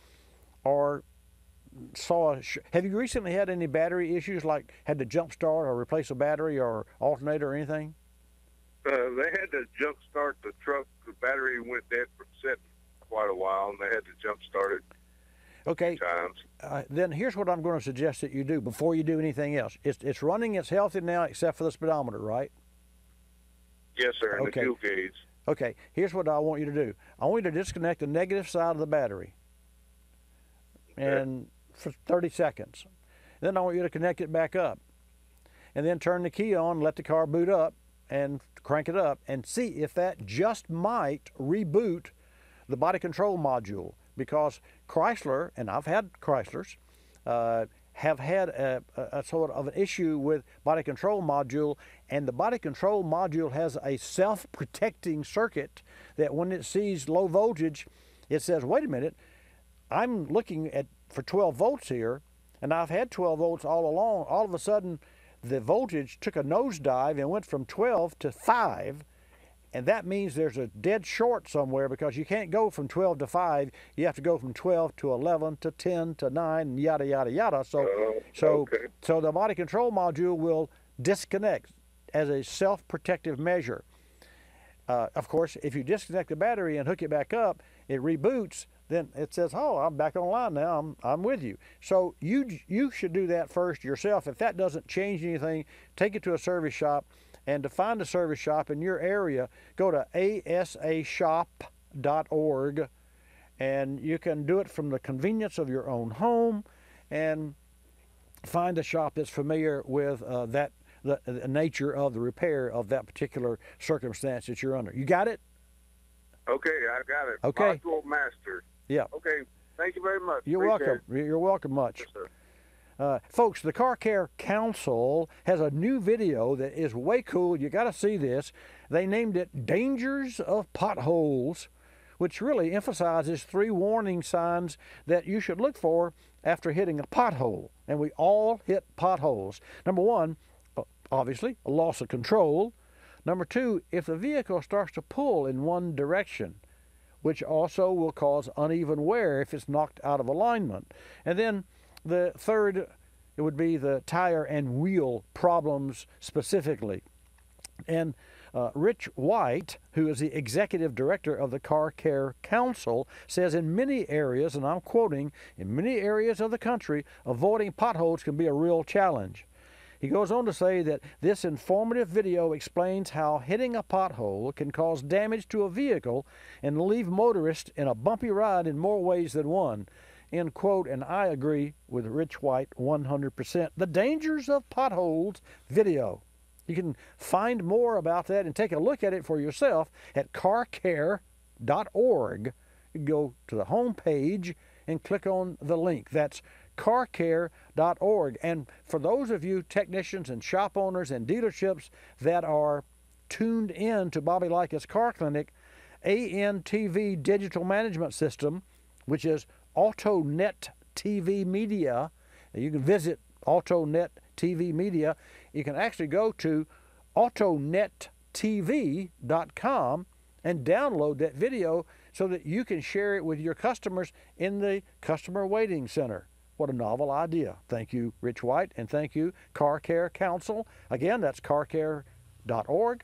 or have you recently had any battery issues, like had to jump start or replace a battery or alternator or anything? They had to jump start the truck. The battery went dead for sitting quite a while, and they had to jump start it. Okay. Times. Then here's what I'm going to suggest that you do before you do anything else. It's running, it's healthy now, except for the speedometer, right? Yes, sir. And okay. the fuel gauge. Okay. Here's what I want you to do. I want you to disconnect the negative side of the battery, and for 30 seconds. Then I want you to connect it back up, and then turn the key on, let the car boot up, and crank it up, and see if that just might reboot the body control module. Because Chrysler, and I've had Chryslers, have had a sort of an issue with body control module, and the body control module has a self-protecting circuit that when it sees low voltage, it says, wait a minute, I'm looking for 12 volts here, and I've had 12 volts all along. All of a sudden, the voltage took a nosedive and went from 12 to 5, and that means there's a dead short somewhere, because you can't go from 12 to 5. You have to go from 12 to 11 to 10 to 9, and yada, yada, yada. So the body control module will disconnect as a self-protective measure. Of course, if you disconnect the battery and hook it back up, it reboots. Then it says, oh, I'm back online now, I'm with you. So you should do that first yourself. If that doesn't change anything, take it to a service shop, and to find a service shop in your area, go to asashop.org, and you can do it from the convenience of your own home, and find a shop that's familiar with the nature of the repair of that particular circumstance that you're under. You got it? Okay, I got it. Okay. Module Master. Yeah. Okay, thank you very much. You're welcome. You're welcome much. Yes, sir. Folks, the Car Care Council has a new video that is way cool. You got to see this. They named it Dangers of Potholes, which really emphasizes 3 warning signs that you should look for after hitting a pothole. And we all hit potholes. Number 1, obviously, a loss of control. Number 2, if the vehicle starts to pull in one direction, which also will cause uneven wear if it's knocked out of alignment. And then the third, it would be the tire and wheel problems specifically. And Rich White, who is the executive director of the Car Care Council, says in many areas, and I'm quoting, in many areas of the country, avoiding potholes can be a real challenge. He goes on to say that this informative video explains how hitting a pothole can cause damage to a vehicle and leave motorists in a bumpy ride in more ways than one. End quote, and I agree with Rich White 100%. The Dangers of Potholes video. You can find more about that and take a look at it for yourself at carcare.org. You go to the home page and click on the link. That's carcare.org. And for those of you technicians and shop owners and dealerships that are tuned in to Bobby Likis Car Clinic, ANTV Digital Management System, which is AutoNet TV Media, and you can visit AutoNet TV Media. You can actually go to autonettv.com and download that video so that you can share it with your customers in the customer waiting center. What a novel idea. Thank you, Rich White, and thank you, Car Care Council. Again, that's carcare.org.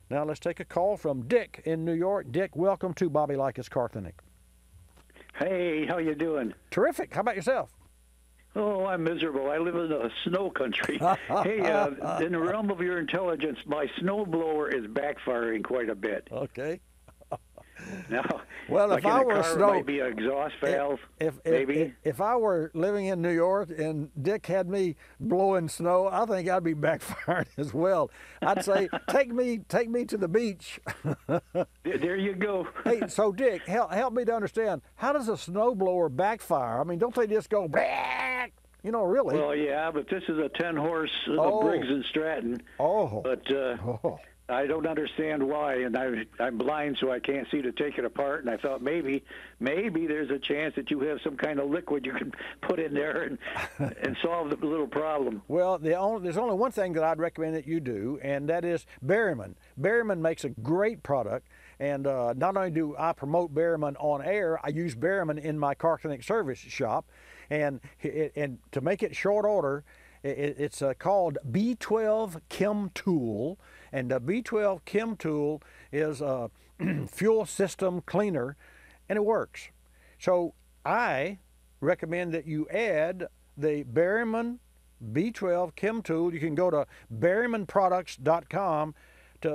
Now let's take a call from Dick in New York. Dick, welcome to Bobby Likis Car Clinic. Hey, how you doing? Terrific. How about yourself? Oh, I'm miserable. I live in a snow country. Hey, in the realm of your intelligence, my snowblower is backfiring quite a bit. Okay. Now, well, like if I were car, it might be an exhaust valve, maybe. If I were living in New York and Dick had me blowing snow, I think I'd be backfiring as well. I'd say, take me to the beach. There you go. Hey, so Dick, help me to understand. How does a snowblower backfire? I mean, don't they just go back? You know, really? Well, yeah, but this is a 10-horse Briggs and Stratton. Oh. But I don't understand why, and I'm blind, so I can't see to take it apart. And I thought maybe there's a chance that you have some kind of liquid you can put in there and solve the little problem. Well, there's only one thing that I'd recommend that you do, and that is Berryman. Berryman makes a great product, and not only do I promote Berryman on air, I use Berryman in my car clinic service shop, and to make it short order, it's called B12 Chem Tool. And the B12 Chem Tool is a fuel system cleaner, and it works. So I recommend that you add the Berryman B12 Chem Tool. You can go to berrymanproducts.com,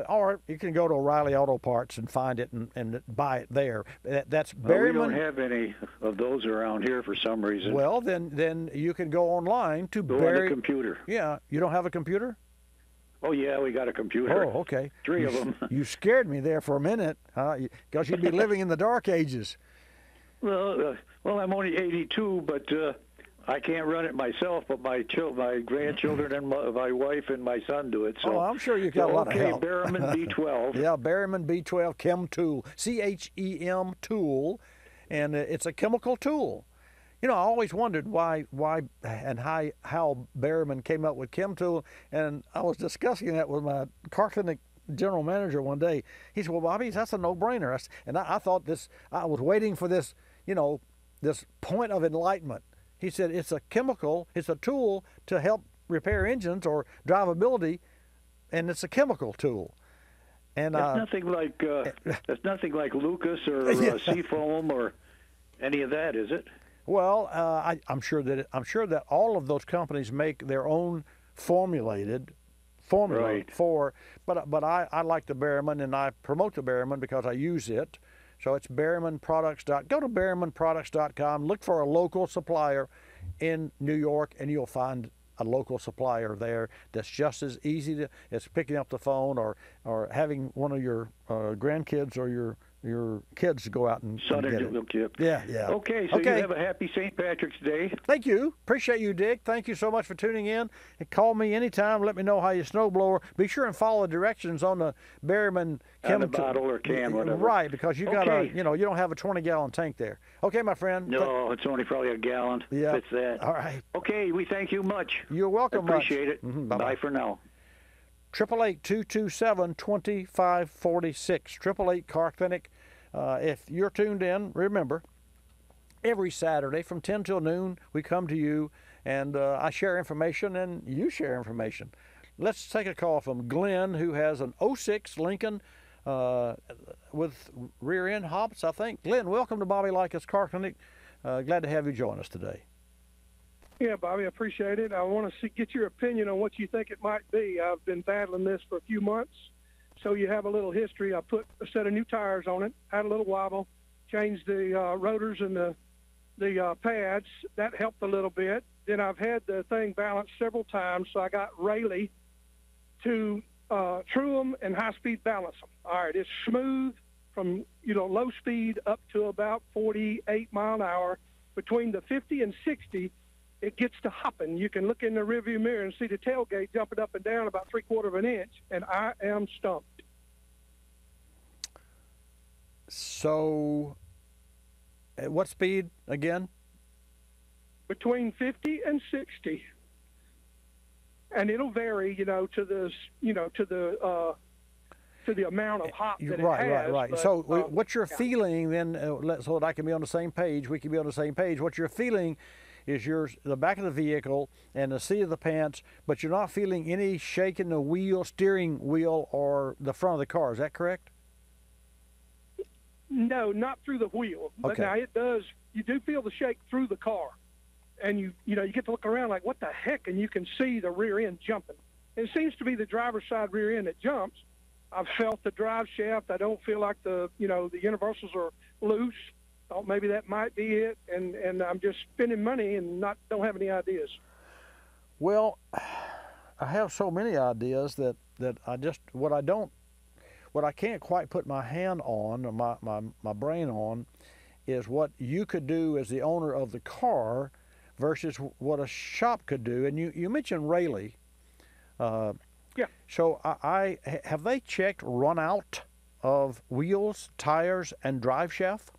or you can go to O'Reilly Auto Parts and find it and buy it there. That's Berryman. We don't have any of those around here for some reason. Well, then you can go online to on the computer. Yeah, you don't have a computer? Oh, yeah, we got a computer. Oh, okay. 3 of them. You scared me there for a minute, because you'd be living in the dark ages. Well, I'm only 82, but I can't run it myself, but my grandchildren and my wife and my son do it. So I'm sure you've got a lot of help. Okay, Berryman B12. Yeah, Berryman B12 Chem Tool, CHEM Tool, and it's a chemical tool. You know, I always wondered why and how Berryman came up with Chem Tool, and I was discussing that with my car clinic general manager one day. He said, "Well, Bobby, that's a no-brainer." And I thought this. I was waiting for this, this point of enlightenment. He said, "It's a chemical. It's a tool to help repair engines or drivability, and it's a chemical tool." And that's nothing like Lucas or Seafoam or any of that, is it? Well, I'm sure that all of those companies make their own formula right. but I like the Berryman, and I promote the Berryman because I use it. So it's berrymanproducts. Go to berrymanproducts.com. Look for a local supplier in New York, and you'll find a local supplier there that's just as easy as picking up the phone or having one of your grandkids or your kids to go out and get it. Yeah. Okay, so you have a happy St. Patrick's Day. Thank you. Appreciate you, Dick. Thank you so much for tuning in. And call me anytime. Let me know how you snowblower. Be sure and follow the directions on the Berryman on the bottle or can, whatever. Right, because you got you don't have a 20-gallon tank there. Okay, my friend. No, it's only probably a gallon. Yeah. It's that. All right. Okay, we thank you much. You're welcome. Appreciate it. Mm-hmm. Bye for now. 888-227-2546. 888 Car Clinic. If you're tuned in, remember, every Saturday from 10 till noon, we come to you and I share information and you share information. Let's take a call from Glenn, who has an 06 Lincoln with rear end hops, I think. Glenn, welcome to Bobby Likis Car Clinic. Glad to have you join us today. Yeah, Bobby, I appreciate it. I want to get your opinion on what you think it might be. I've been battling this for a few months. So you have a little history. I put a set of new tires on it, had a little wobble, changed the rotors and the pads. That helped a little bit. Then I've had the thing balanced several times, so I got Rayleigh to true them and high-speed balance them. All right, it's smooth from low speed up to about 48 mile an hour. Between the 50 and 60, it gets to hopping. You can look in the rearview mirror and see the tailgate jumping up and down about 3/4 of an inch, and I am stumped. So, at what speed again? Between 50 and 60, and it'll vary, to the amount of hop that it has. Right. But, so, what you're feeling then, so that I can be on the same page, we can be on the same page. What you're feeling is the back of the vehicle and the seat of the pants, but you're not feeling any shake in the steering wheel, or the front of the car. Is that correct? No, not through the wheel. But Okay. now it does. You do feel the shake through the car. and you get to look around like, what the heck? And you can see the rear end jumping. It seems to be the driver's side rear end that jumps. I've felt the drive shaft. I don't feel like the universals are loose. Thought maybe that might be it, and I'm just spending money and don't have any ideas. Well, I have so many ideas that I just what I can't quite put my hand on or my brain on is what you could do as the owner of the car versus what a shop could do. And you mentioned Rayleigh. Yeah. So I have they checked run out of wheels, tires, and drive shaft?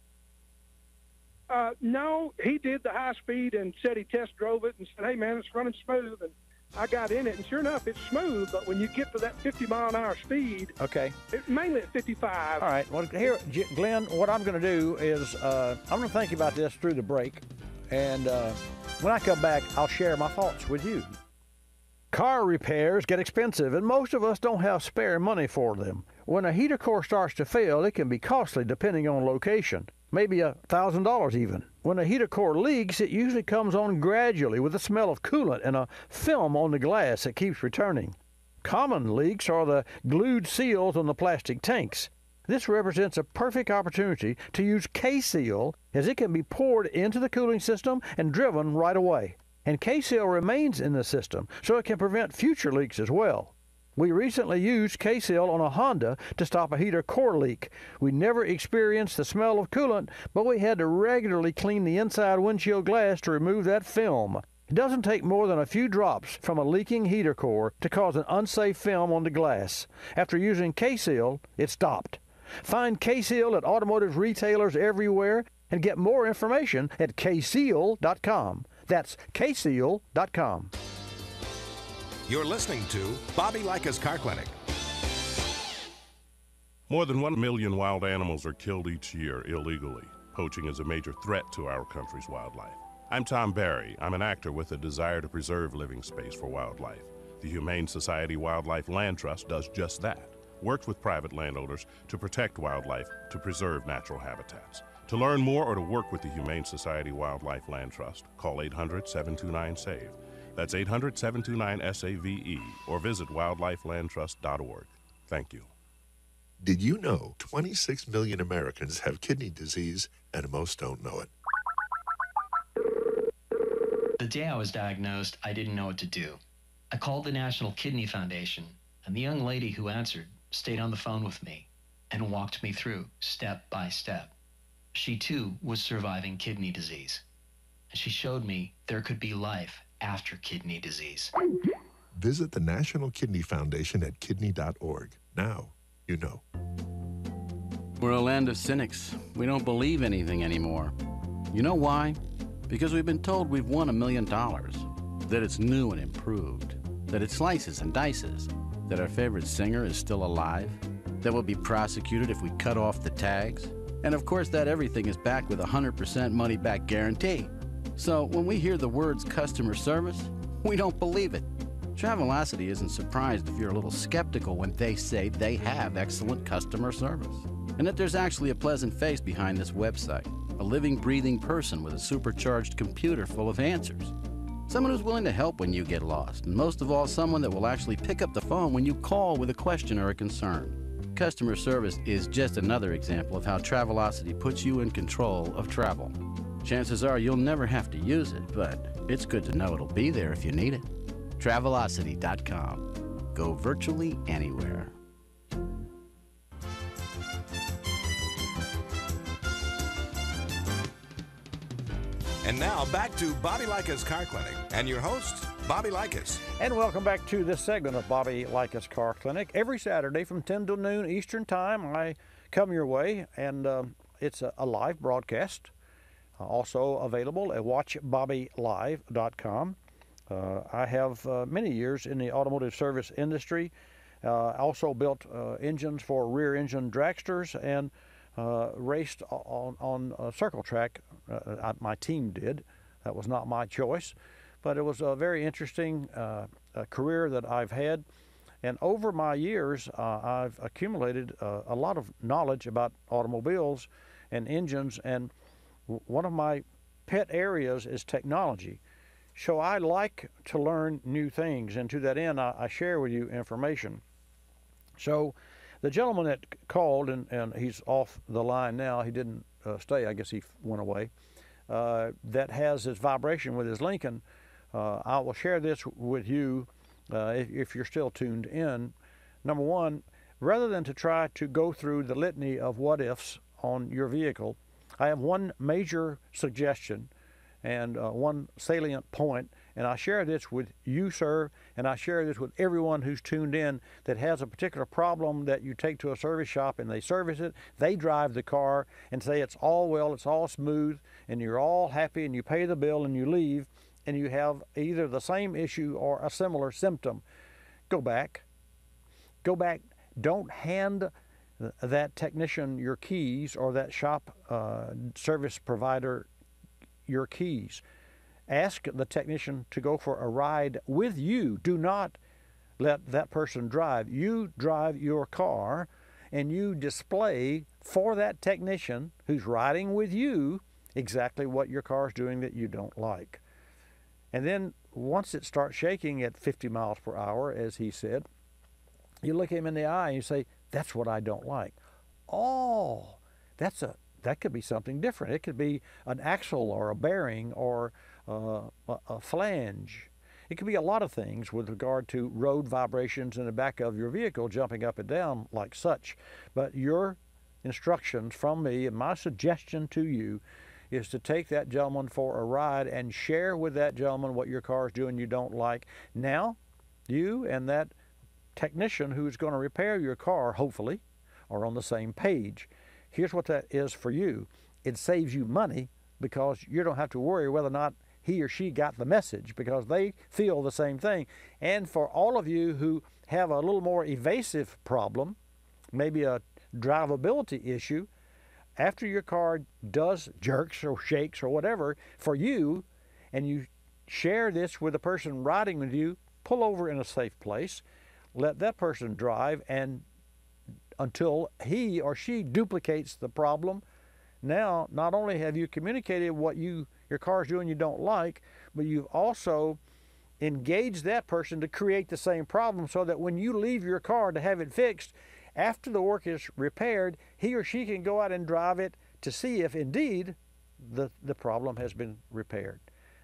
No, he did the high speed and said he test drove it and said, hey, man, it's running smooth. And I got in it, and sure enough, it's smooth. But when you get to that 50-mile-an-hour speed, okay, mainly at 55. All right. Well, here, Glenn, what I'm going to do is I'm going to think about this through the break. And when I come back, I'll share my thoughts with you. Car repairs get expensive, and most of us don't have spare money for them. When a heater core starts to fail, it can be costly depending on location, maybe $1,000 even. When a heater core leaks, it usually comes on gradually with a smell of coolant and a film on the glass that keeps returning. Common leaks are the glued seals on the plastic tanks. This represents a perfect opportunity to use K-Seal, as it can be poured into the cooling system and driven right away. And K-Seal remains in the system, so it can prevent future leaks as well. We recently used K-Seal on a Honda to stop a heater core leak. We never experienced the smell of coolant, but we had to regularly clean the inside windshield glass to remove that film. It doesn't take more than a few drops from a leaking heater core to cause an unsafe film on the glass. After using K-Seal, it stopped. Find K-Seal at automotive retailers everywhere and get more information at kseal.com. That's kseal.com. You're listening to Bobby Likis Car Clinic. More than 1 million wild animals are killed each year illegally. Poaching is a major threat to our country's wildlife. I'm Tom Barry. I'm an actor with a desire to preserve living space for wildlife. The Humane Society Wildlife Land Trust does just that. Works with private landowners to protect wildlife, to preserve natural habitats. To learn more or to work with the Humane Society Wildlife Land Trust, call 800-729-SAVE. That's 800-729-SAVE, or visit wildlifelandtrust.org. Thank you. Did you know 26 million Americans have kidney disease and most don't know it? The day I was diagnosed, I didn't know what to do. I called the National Kidney Foundation, and the young lady who answered stayed on the phone with me and walked me through step by step. She too was surviving kidney disease. And she showed me there could be life after kidney disease. Visit the National Kidney Foundation at kidney.org. Now you know. We're a land of cynics. We don't believe anything anymore. You know why? Because we've been told we've won $1 million, that it's new and improved, that it slices and dices, that our favorite singer is still alive, that we'll be prosecuted if we cut off the tags, and of course that everything is backed with a 100% money-back guarantee. So when we hear the words customer service, we don't believe it. Travelocity isn't surprised if you're a little skeptical when they say they have excellent customer service, and that there's actually a pleasant face behind this website, a living, breathing person with a supercharged computer full of answers. Someone who's willing to help when you get lost, and most of all, someone that will actually pick up the phone when you call with a question or a concern. Customer service is just another example of how Travelocity puts you in control of travel. Chances are you'll never have to use it, but it's good to know it'll be there if you need it. Travelocity.com. Go virtually anywhere. And now back to Bobby Likis Car Clinic and your host, Bobby Likis. And welcome back to this segment of Bobby Likis Car Clinic. Every Saturday from 10 to noon Eastern Time, I come your way, and it's a live broadcast. Also available at watchbobbylive.com. I have many years in the automotive service industry. Also built engines for rear engine dragsters and raced on a circle track. My team did. That was not my choice, but it was a very interesting career that I've had. And over my years, I've accumulated a lot of knowledge about automobiles and engines. And one of my pet areas is technology. So I like to learn new things, and to that end, I share with you information. So the gentleman that called, and he's off the line now, he didn't stay, I guess he went away, that has this vibration with his Lincoln, I will share this with you if you're still tuned in. Number one, rather than to try to go through the litany of what-ifs on your vehicle, I have one major suggestion and one salient point, and I share this with you, sir, and I share this with everyone who's tuned in that has a particular problem that you take to a service shop and they service it, they drive the car and say it's all well, it's all smooth, and you're all happy, and you pay the bill and you leave, and you have either the same issue or a similar symptom. Go back. Go back. Don't hand that technician your keys or that shop service provider your keys. Ask the technician to go for a ride with you. Do not let that person drive. You drive your car and you display for that technician who's riding with you exactly what your car is doing that you don't like. And then once it starts shaking at 50 miles per hour, as he said, you look him in the eye and you say, that's what I don't like. Oh, that could be something different. It could be an axle or a bearing or a flange. It could be a lot of things with regard to road vibrations in the back of your vehicle jumping up and down like such. But your instructions from me and my suggestion to you is to take that gentleman for a ride and share with that gentleman what your car is doing you don't like. Now, you and that technician who is going to repair your car, hopefully, are on the same page. Here's what that is for you. It saves you money because you don't have to worry whether or not he or she got the message because they feel the same thing. And for all of you who have a little more evasive problem, maybe a drivability issue, after your car does jerks or shakes or whatever for you, and you share this with the person riding with you, pull over in a safe place, let that person drive, and until he or she duplicates the problem. Now, not only have you communicated what your car is doing you don't like, but you've also engaged that person to create the same problem so that when you leave your car to have it fixed, after the work is repaired, he or she can go out and drive it to see if indeed the problem has been repaired.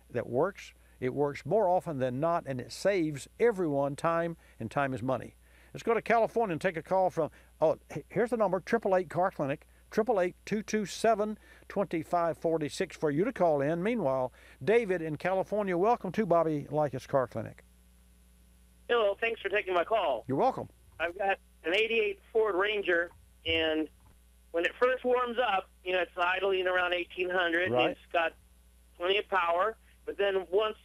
That works. It works more often than not, and it saves everyone time, and time is money. Let's go to California and take a call from, here's the number, 888 Car Clinic, 888-227-2546 for you to call in. Meanwhile, David in California, welcome to Bobby Likis Car Clinic. Hello, thanks for taking my call. You're welcome. I've got an 88 Ford Ranger, and when it first warms up, it's idling around 1800, right. And it's got plenty of power, but then once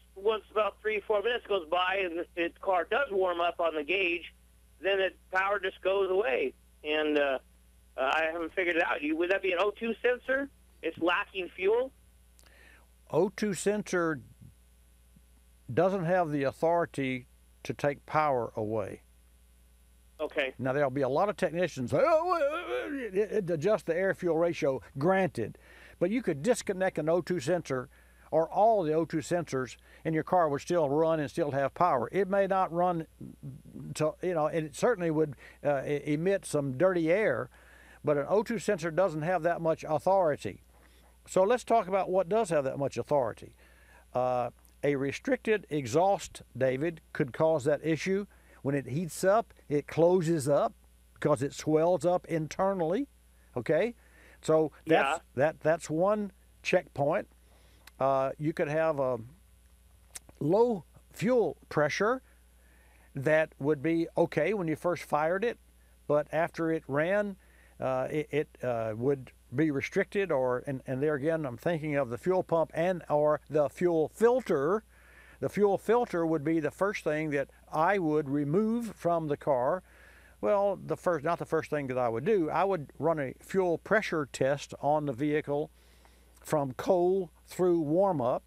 about 3-4 minutes goes by and the car does warm up on the gauge, then the power just goes away, and I haven't figured it out. Would that be an O2 sensor? It's lacking fuel? O2 sensor doesn't have the authority to take power away. Okay. Now, there'll be a lot of technicians, it adjust the air-fuel ratio, granted, but you could disconnect an O2 sensor or all the O2 sensors, and your car would still run and still have power. It may not run, it certainly would emit some dirty air, but an O2 sensor doesn't have that much authority. So let's talk about what does have that much authority. A restricted exhaust, David, could cause that issue. When it heats up, it closes up because it swells up internally, okay? So that's one checkpoint. You could have a low fuel pressure that would be okay when you first fired it, but after it ran, it would be restricted, and there again, I'm thinking of the fuel pump or the fuel filter. The fuel filter would be the first thing that I would remove from the car. Well, not the first thing that I would do. I would run a fuel pressure test on the vehicle from cold through warm up.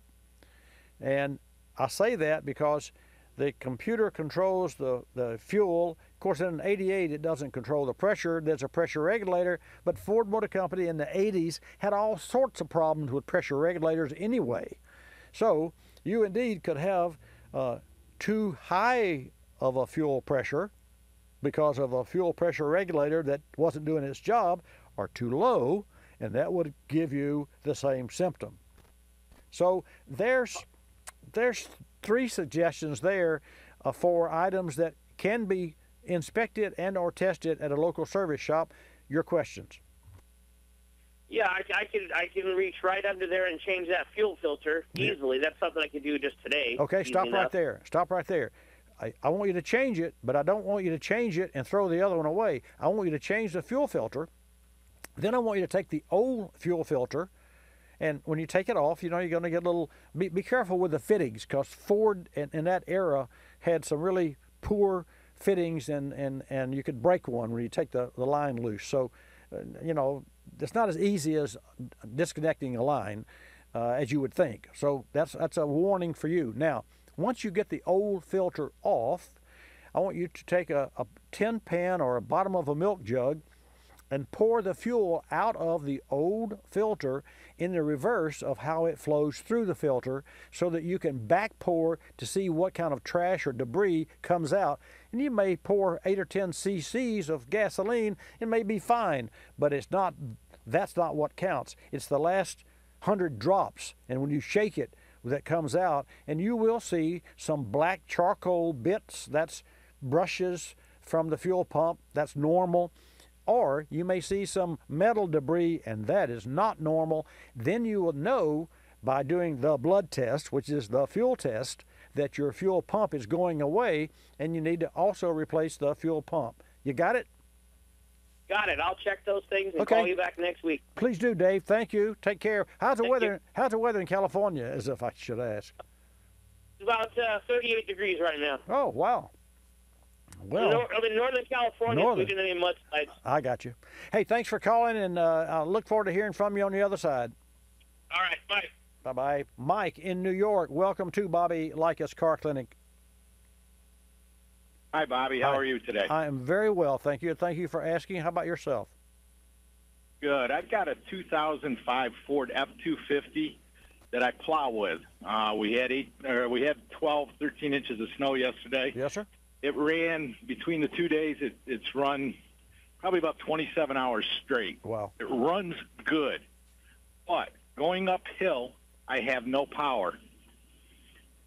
And I say that because the computer controls the fuel. Of course, in an 88, it doesn't control the pressure. There's a pressure regulator, but Ford Motor Company in the 80s had all sorts of problems with pressure regulators anyway. So you indeed could have too high of a fuel pressure because of a fuel pressure regulator that wasn't doing its job, or too low, and that would give you the same symptom. So there's 3 suggestions there for items that can be inspected and or tested at a local service shop. Your questions? Yeah, I can reach right under there and change that fuel filter easily. That's something I can do just today. Okay, stop right there. Stop right there. I want you to change it, but I don't want you to change it and throw the other one away. I want you to change the fuel filter. Then I want you to take the old fuel filter, and when you take it off, you know, you're going to get a little, be careful with the fittings, because Ford in that era had some really poor fittings, and you could break one when you take the line loose. So, you know, it's not as easy as disconnecting a line as you would think. So that's a warning for you. Now, once you get the old filter off, I want you to take a tin pan or a bottom of a milk jug and pour the fuel out of the old filter in the reverse of how it flows through the filter, so that you can back pour to see what kind of trash or debris comes out. And you may pour 8 or 10 cc's of gasoline, it may be fine, but that's not what counts. It's the last 100 drops, and when you shake it, that comes out, and you will see some black charcoal bits. That's brushes from the fuel pump. That's normal. Or you may see some metal debris, and that is not normal. Then you will know by doing the blood test, which is the fuel test, that your fuel pump is going away, and you need to also replace the fuel pump. You got it? Got it. I'll check those things and call you back next week. Please do, Dave. Thank you. Take care. How's the weather in California, as if I should ask? It's about 38 degrees right now. Oh, wow. Well, I'm in Northern California. We didn't have any mudslides. I got you. Hey, thanks for calling, and I look forward to hearing from you on the other side. All right. Bye. Bye-bye. Mike in New York, welcome to Bobby Likis Car Clinic. Hi, Bobby. How are you today? I am very well, thank you. Thank you for asking. How about yourself? Good. I've got a 2005 Ford F-250 that I plow with. We had 12, 13 inches of snow yesterday. Yes, sir. It ran between the 2 days. It's run probably about 27 hours straight. Wow. It runs good, but going uphill, I have no power.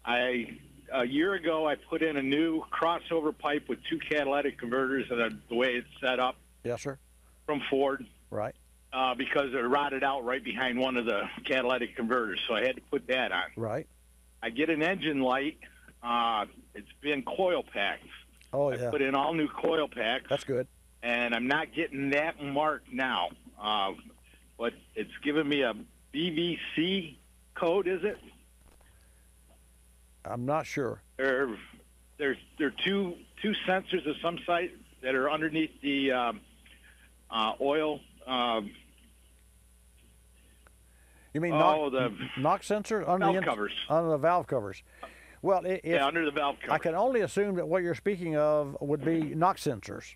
A year ago, I put in a new crossover pipe with 2 catalytic converters, and the way it's set up. Yes, sir. From Ford. Right. Because it rotted out right behind one of the catalytic converters, so I had to put that on. Right. I get an engine light. It's been coil packs. Oh, yeah. I put in all new coil packs. That's good. And I'm not getting that mark now. But it's giving me a BVC code, is it? I'm not sure. There are two sensors of some site that are underneath the oil. You mean knock sensor under valve covers? Under the valve covers. Well, under the valve cover. I can only assume that what you're speaking of would be knock sensors.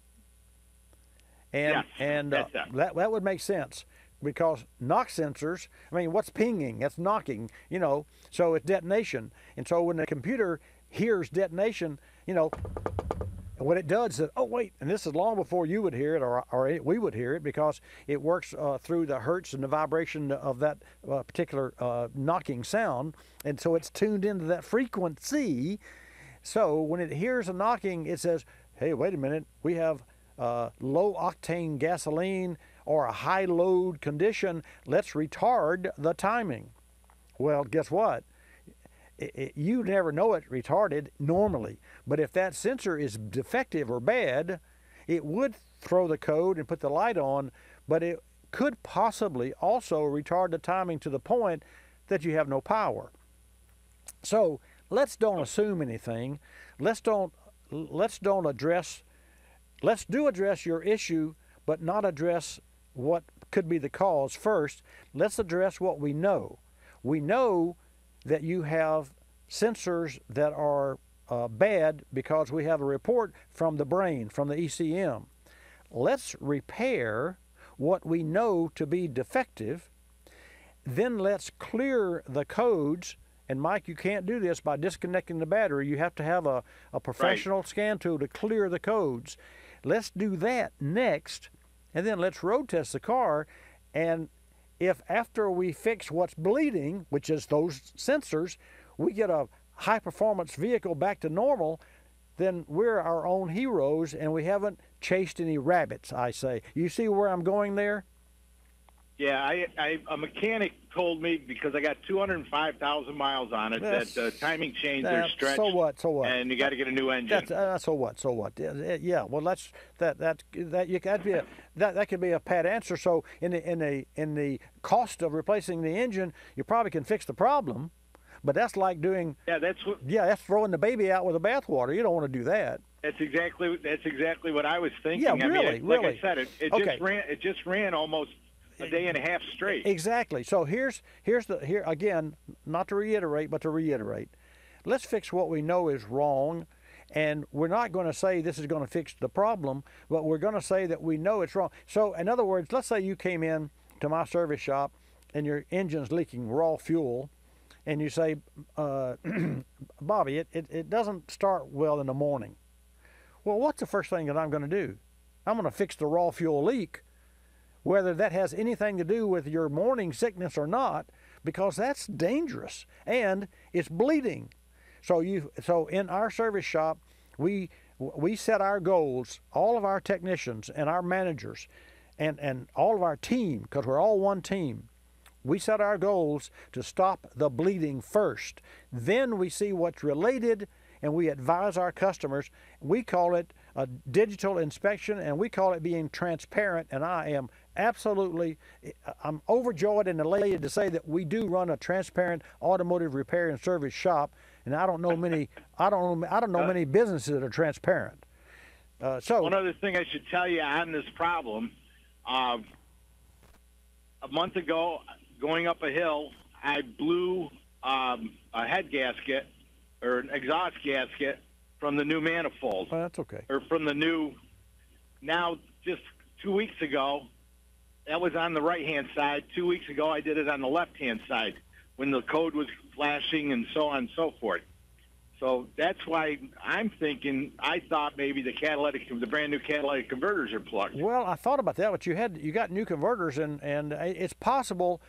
And that would make sense, because knock sensors, I mean, what's pinging? That's knocking, you know, so it's detonation. And so when the computer hears detonation, you know, what it does is, oh, wait, and this is long before you would hear it or we would hear it, because it works through the hertz and the vibration of that particular knocking sound. And so it's tuned into that frequency. So when it hears a knocking, it says, hey, wait a minute, we have low octane gasoline or a high load condition. Let's retard the timing. Well, guess what? You never know it retarded normally, but if that sensor is defective or bad, it would throw the code and put the light on, but it could possibly also retard the timing to the point that you have no power. So let's don't assume anything. Let's do address your issue, but not address what could be the cause first. Let's address what we know. We know that you have sensors that are bad because we have a report from the brain, from the ECM. Let's repair what we know to be defective. Then let's clear the codes And Mike, you can't do this by disconnecting the battery. You have to have a professional scan tool to clear the codes. Let's do that next, and then let's road test the car. And if after we fix what's bleeding, which is those sensors, we get a high-performance vehicle back to normal, then we're our own heroes, and we haven't chased any rabbits, I say. You see where I'm going there? Yeah, a mechanic told me, because I got 205,000 miles on it, that the timing chains are stretched. So what? And you got to get a new engine. So what? Yeah. Well, that could be a pat answer. So in the cost of replacing the engine, you probably can fix the problem, but that's like doing. That's throwing the baby out with the bathwater. You don't want to do that. That's exactly what I was thinking. Yeah, really. Like I said, it just ran almost a day and a half straight. Exactly. So here again, not to reiterate, but to reiterate. Let's fix what we know is wrong, and we're not going to say this is going to fix the problem, but we're going to say that we know it's wrong. So in other words, let's say you came in to my service shop and your engine's leaking raw fuel, and you say, Bobby, it doesn't start well in the morning. Well, what's the first thing that I'm going to do? I'm going to fix the raw fuel leak, whether that has anything to do with your morning sickness or not, because that's dangerous and it's bleeding. So in our service shop, we set our goals, all of our technicians and our managers and all of our team, because we're all one team. We set our goals to stop the bleeding first. Then we see what's related, and we advise our customers. We call it a digital inspection, and we call it being transparent, and I'm overjoyed and elated to say that we do run a transparent automotive repair and service shop, and I don't know many many businesses that are transparent. So one other thing I should tell you on this problem, a month ago, going up a hill, I blew a head gasket or an exhaust gasket from the new manifold. Well, that's okay. Or from the new. Now, just 2 weeks ago, that was on the right-hand side. 2 weeks ago, I did it on the left-hand side when the code was flashing and so on and so forth. So that's why I'm thinking, I thought maybe the brand new catalytic converters are plugged. Well, I thought about that, but you got new converters, and it's possible,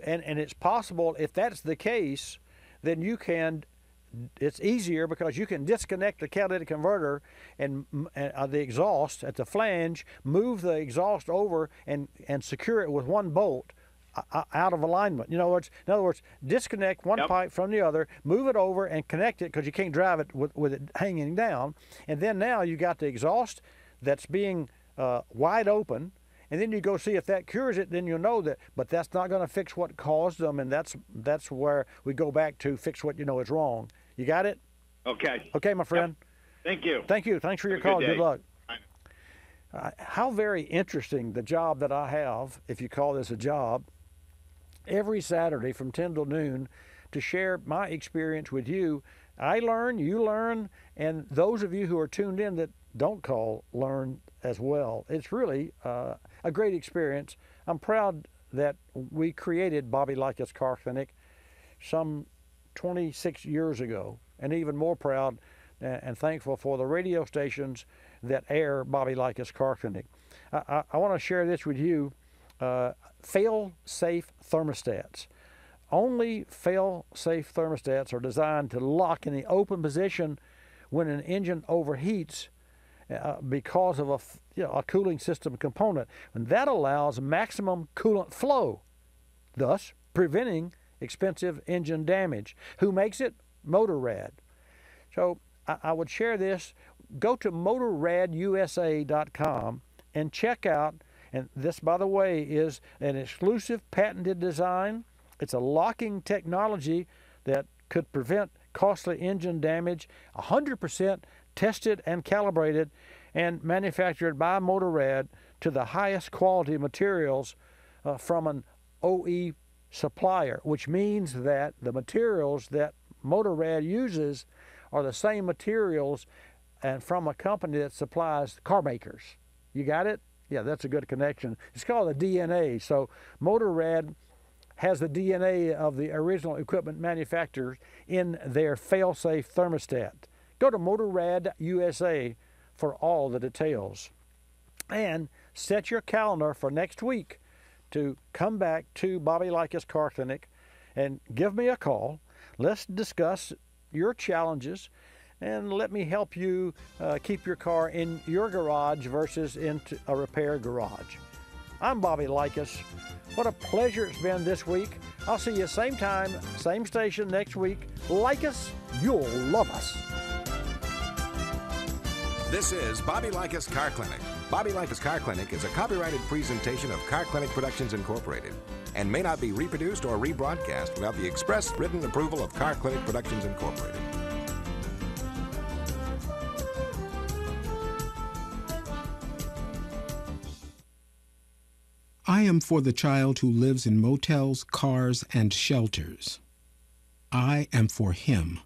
and it's possible if that's the case, then it's easier because you can disconnect the catalytic converter and the exhaust at the flange, move the exhaust over and secure it with one bolt out of alignment. In other words, disconnect one pipe from the other, move it over and connect it, because you can't drive it with it hanging down. And then now you got the exhaust that's being wide open, and then you go see if that cures it, then you'll know that. But that's not going to fix what caused them, and that's where we go back to fix what you know is wrong. You got it? Okay. Okay, my friend. Yep. Thank you. Thank you. Thanks for your call. Good luck. How very interesting the job that I have, if you call this a job, every Saturday from 10 till noon to share my experience with you. I learn, you learn, and those of you who are tuned in that don't call learn as well. It's really a great experience. I'm proud that we created Bobby Likis Car Clinic some 26 years ago, and even more proud and thankful for the radio stations that air Bobby Likis Car Clinic. I want to share this with you. Fail-safe thermostats. Only fail-safe thermostats are designed to lock in the open position when an engine overheats because of a cooling system component, and that allows maximum coolant flow, thus preventing expensive engine damage. Who makes it? Motorrad. So I would share this. Go to motorradusa.com and check out, and this, by the way, is an exclusive patented design. It's a locking technology that could prevent costly engine damage, 100% tested and calibrated and manufactured by Motorrad to the highest quality materials from an OE supplier, which means that the materials that Motorrad uses are the same materials and from a company that supplies car makers. You got it? Yeah, that's a good connection. It's called a DNA. So Motorrad has the DNA of the original equipment manufacturers in their fail-safe thermostat. Go to Motorrad USA for all the details. And set your calendar for next week to come back to Bobby Likis Car Clinic and give me a call. Let's discuss your challenges and let me help you keep your car in your garage versus into a repair garage. I'm Bobby Likis. What a pleasure it's been this week. I'll see you same time, same station next week. Like us, you'll love us. This is Bobby Likis Car Clinic. Bobby Likis Car Clinic is a copyrighted presentation of Car Clinic Productions Incorporated and may not be reproduced or rebroadcast without the express written approval of Car Clinic Productions Incorporated. I am for the child who lives in motels, cars, and shelters. I am for him.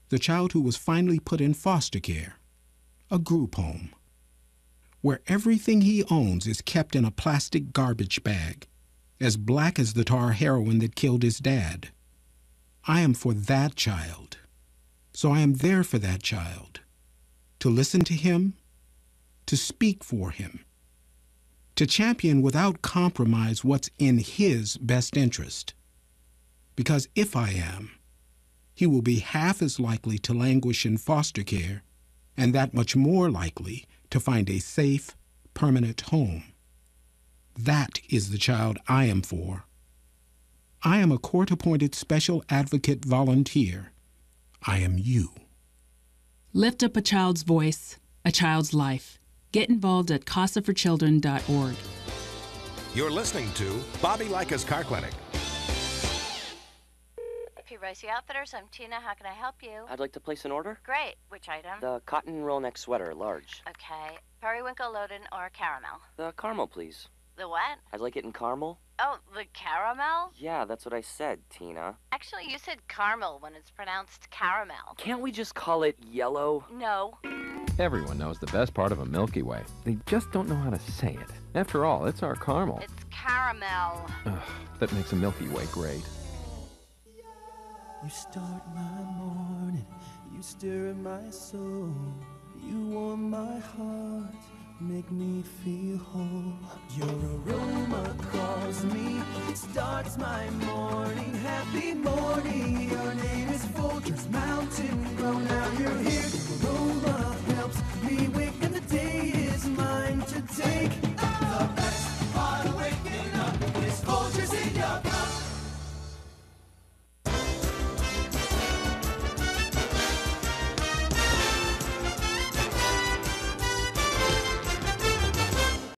The child who was finally put in foster care, a group home, where everything he owns is kept in a plastic garbage bag, as black as the tar heroin that killed his dad. I am for that child. So I am there for that child, to listen to him, to speak for him, to champion without compromise what's in his best interest. Because if I am, he will be half as likely to languish in foster care and that much more likely to find a safe, permanent home. That is the child I am for. I am a court-appointed special advocate volunteer. I am you. Lift up a child's voice, a child's life. Get involved at casaforchildren.org. You're listening to Bobby Likis Car Clinic. Ricey Outfitters, I'm Tina. How can I help you? I'd like to place an order. Great. Which item? The cotton roll neck sweater, large. Okay. Periwinkle, Loden, or caramel? The caramel, please. The what? I'd like it in caramel. Oh, the caramel? Yeah, that's what I said, Tina. Actually, you said caramel when it's pronounced caramel. Can't we just call it yellow? No. Everyone knows the best part of a Milky Way. They just don't know how to say it. After all, it's our caramel. It's caramel. Ugh, that makes a Milky Way great. You start my morning, you stir in my soul, you warm my heart, make me feel whole. Your aroma calls me, starts my morning, happy morning, your name is full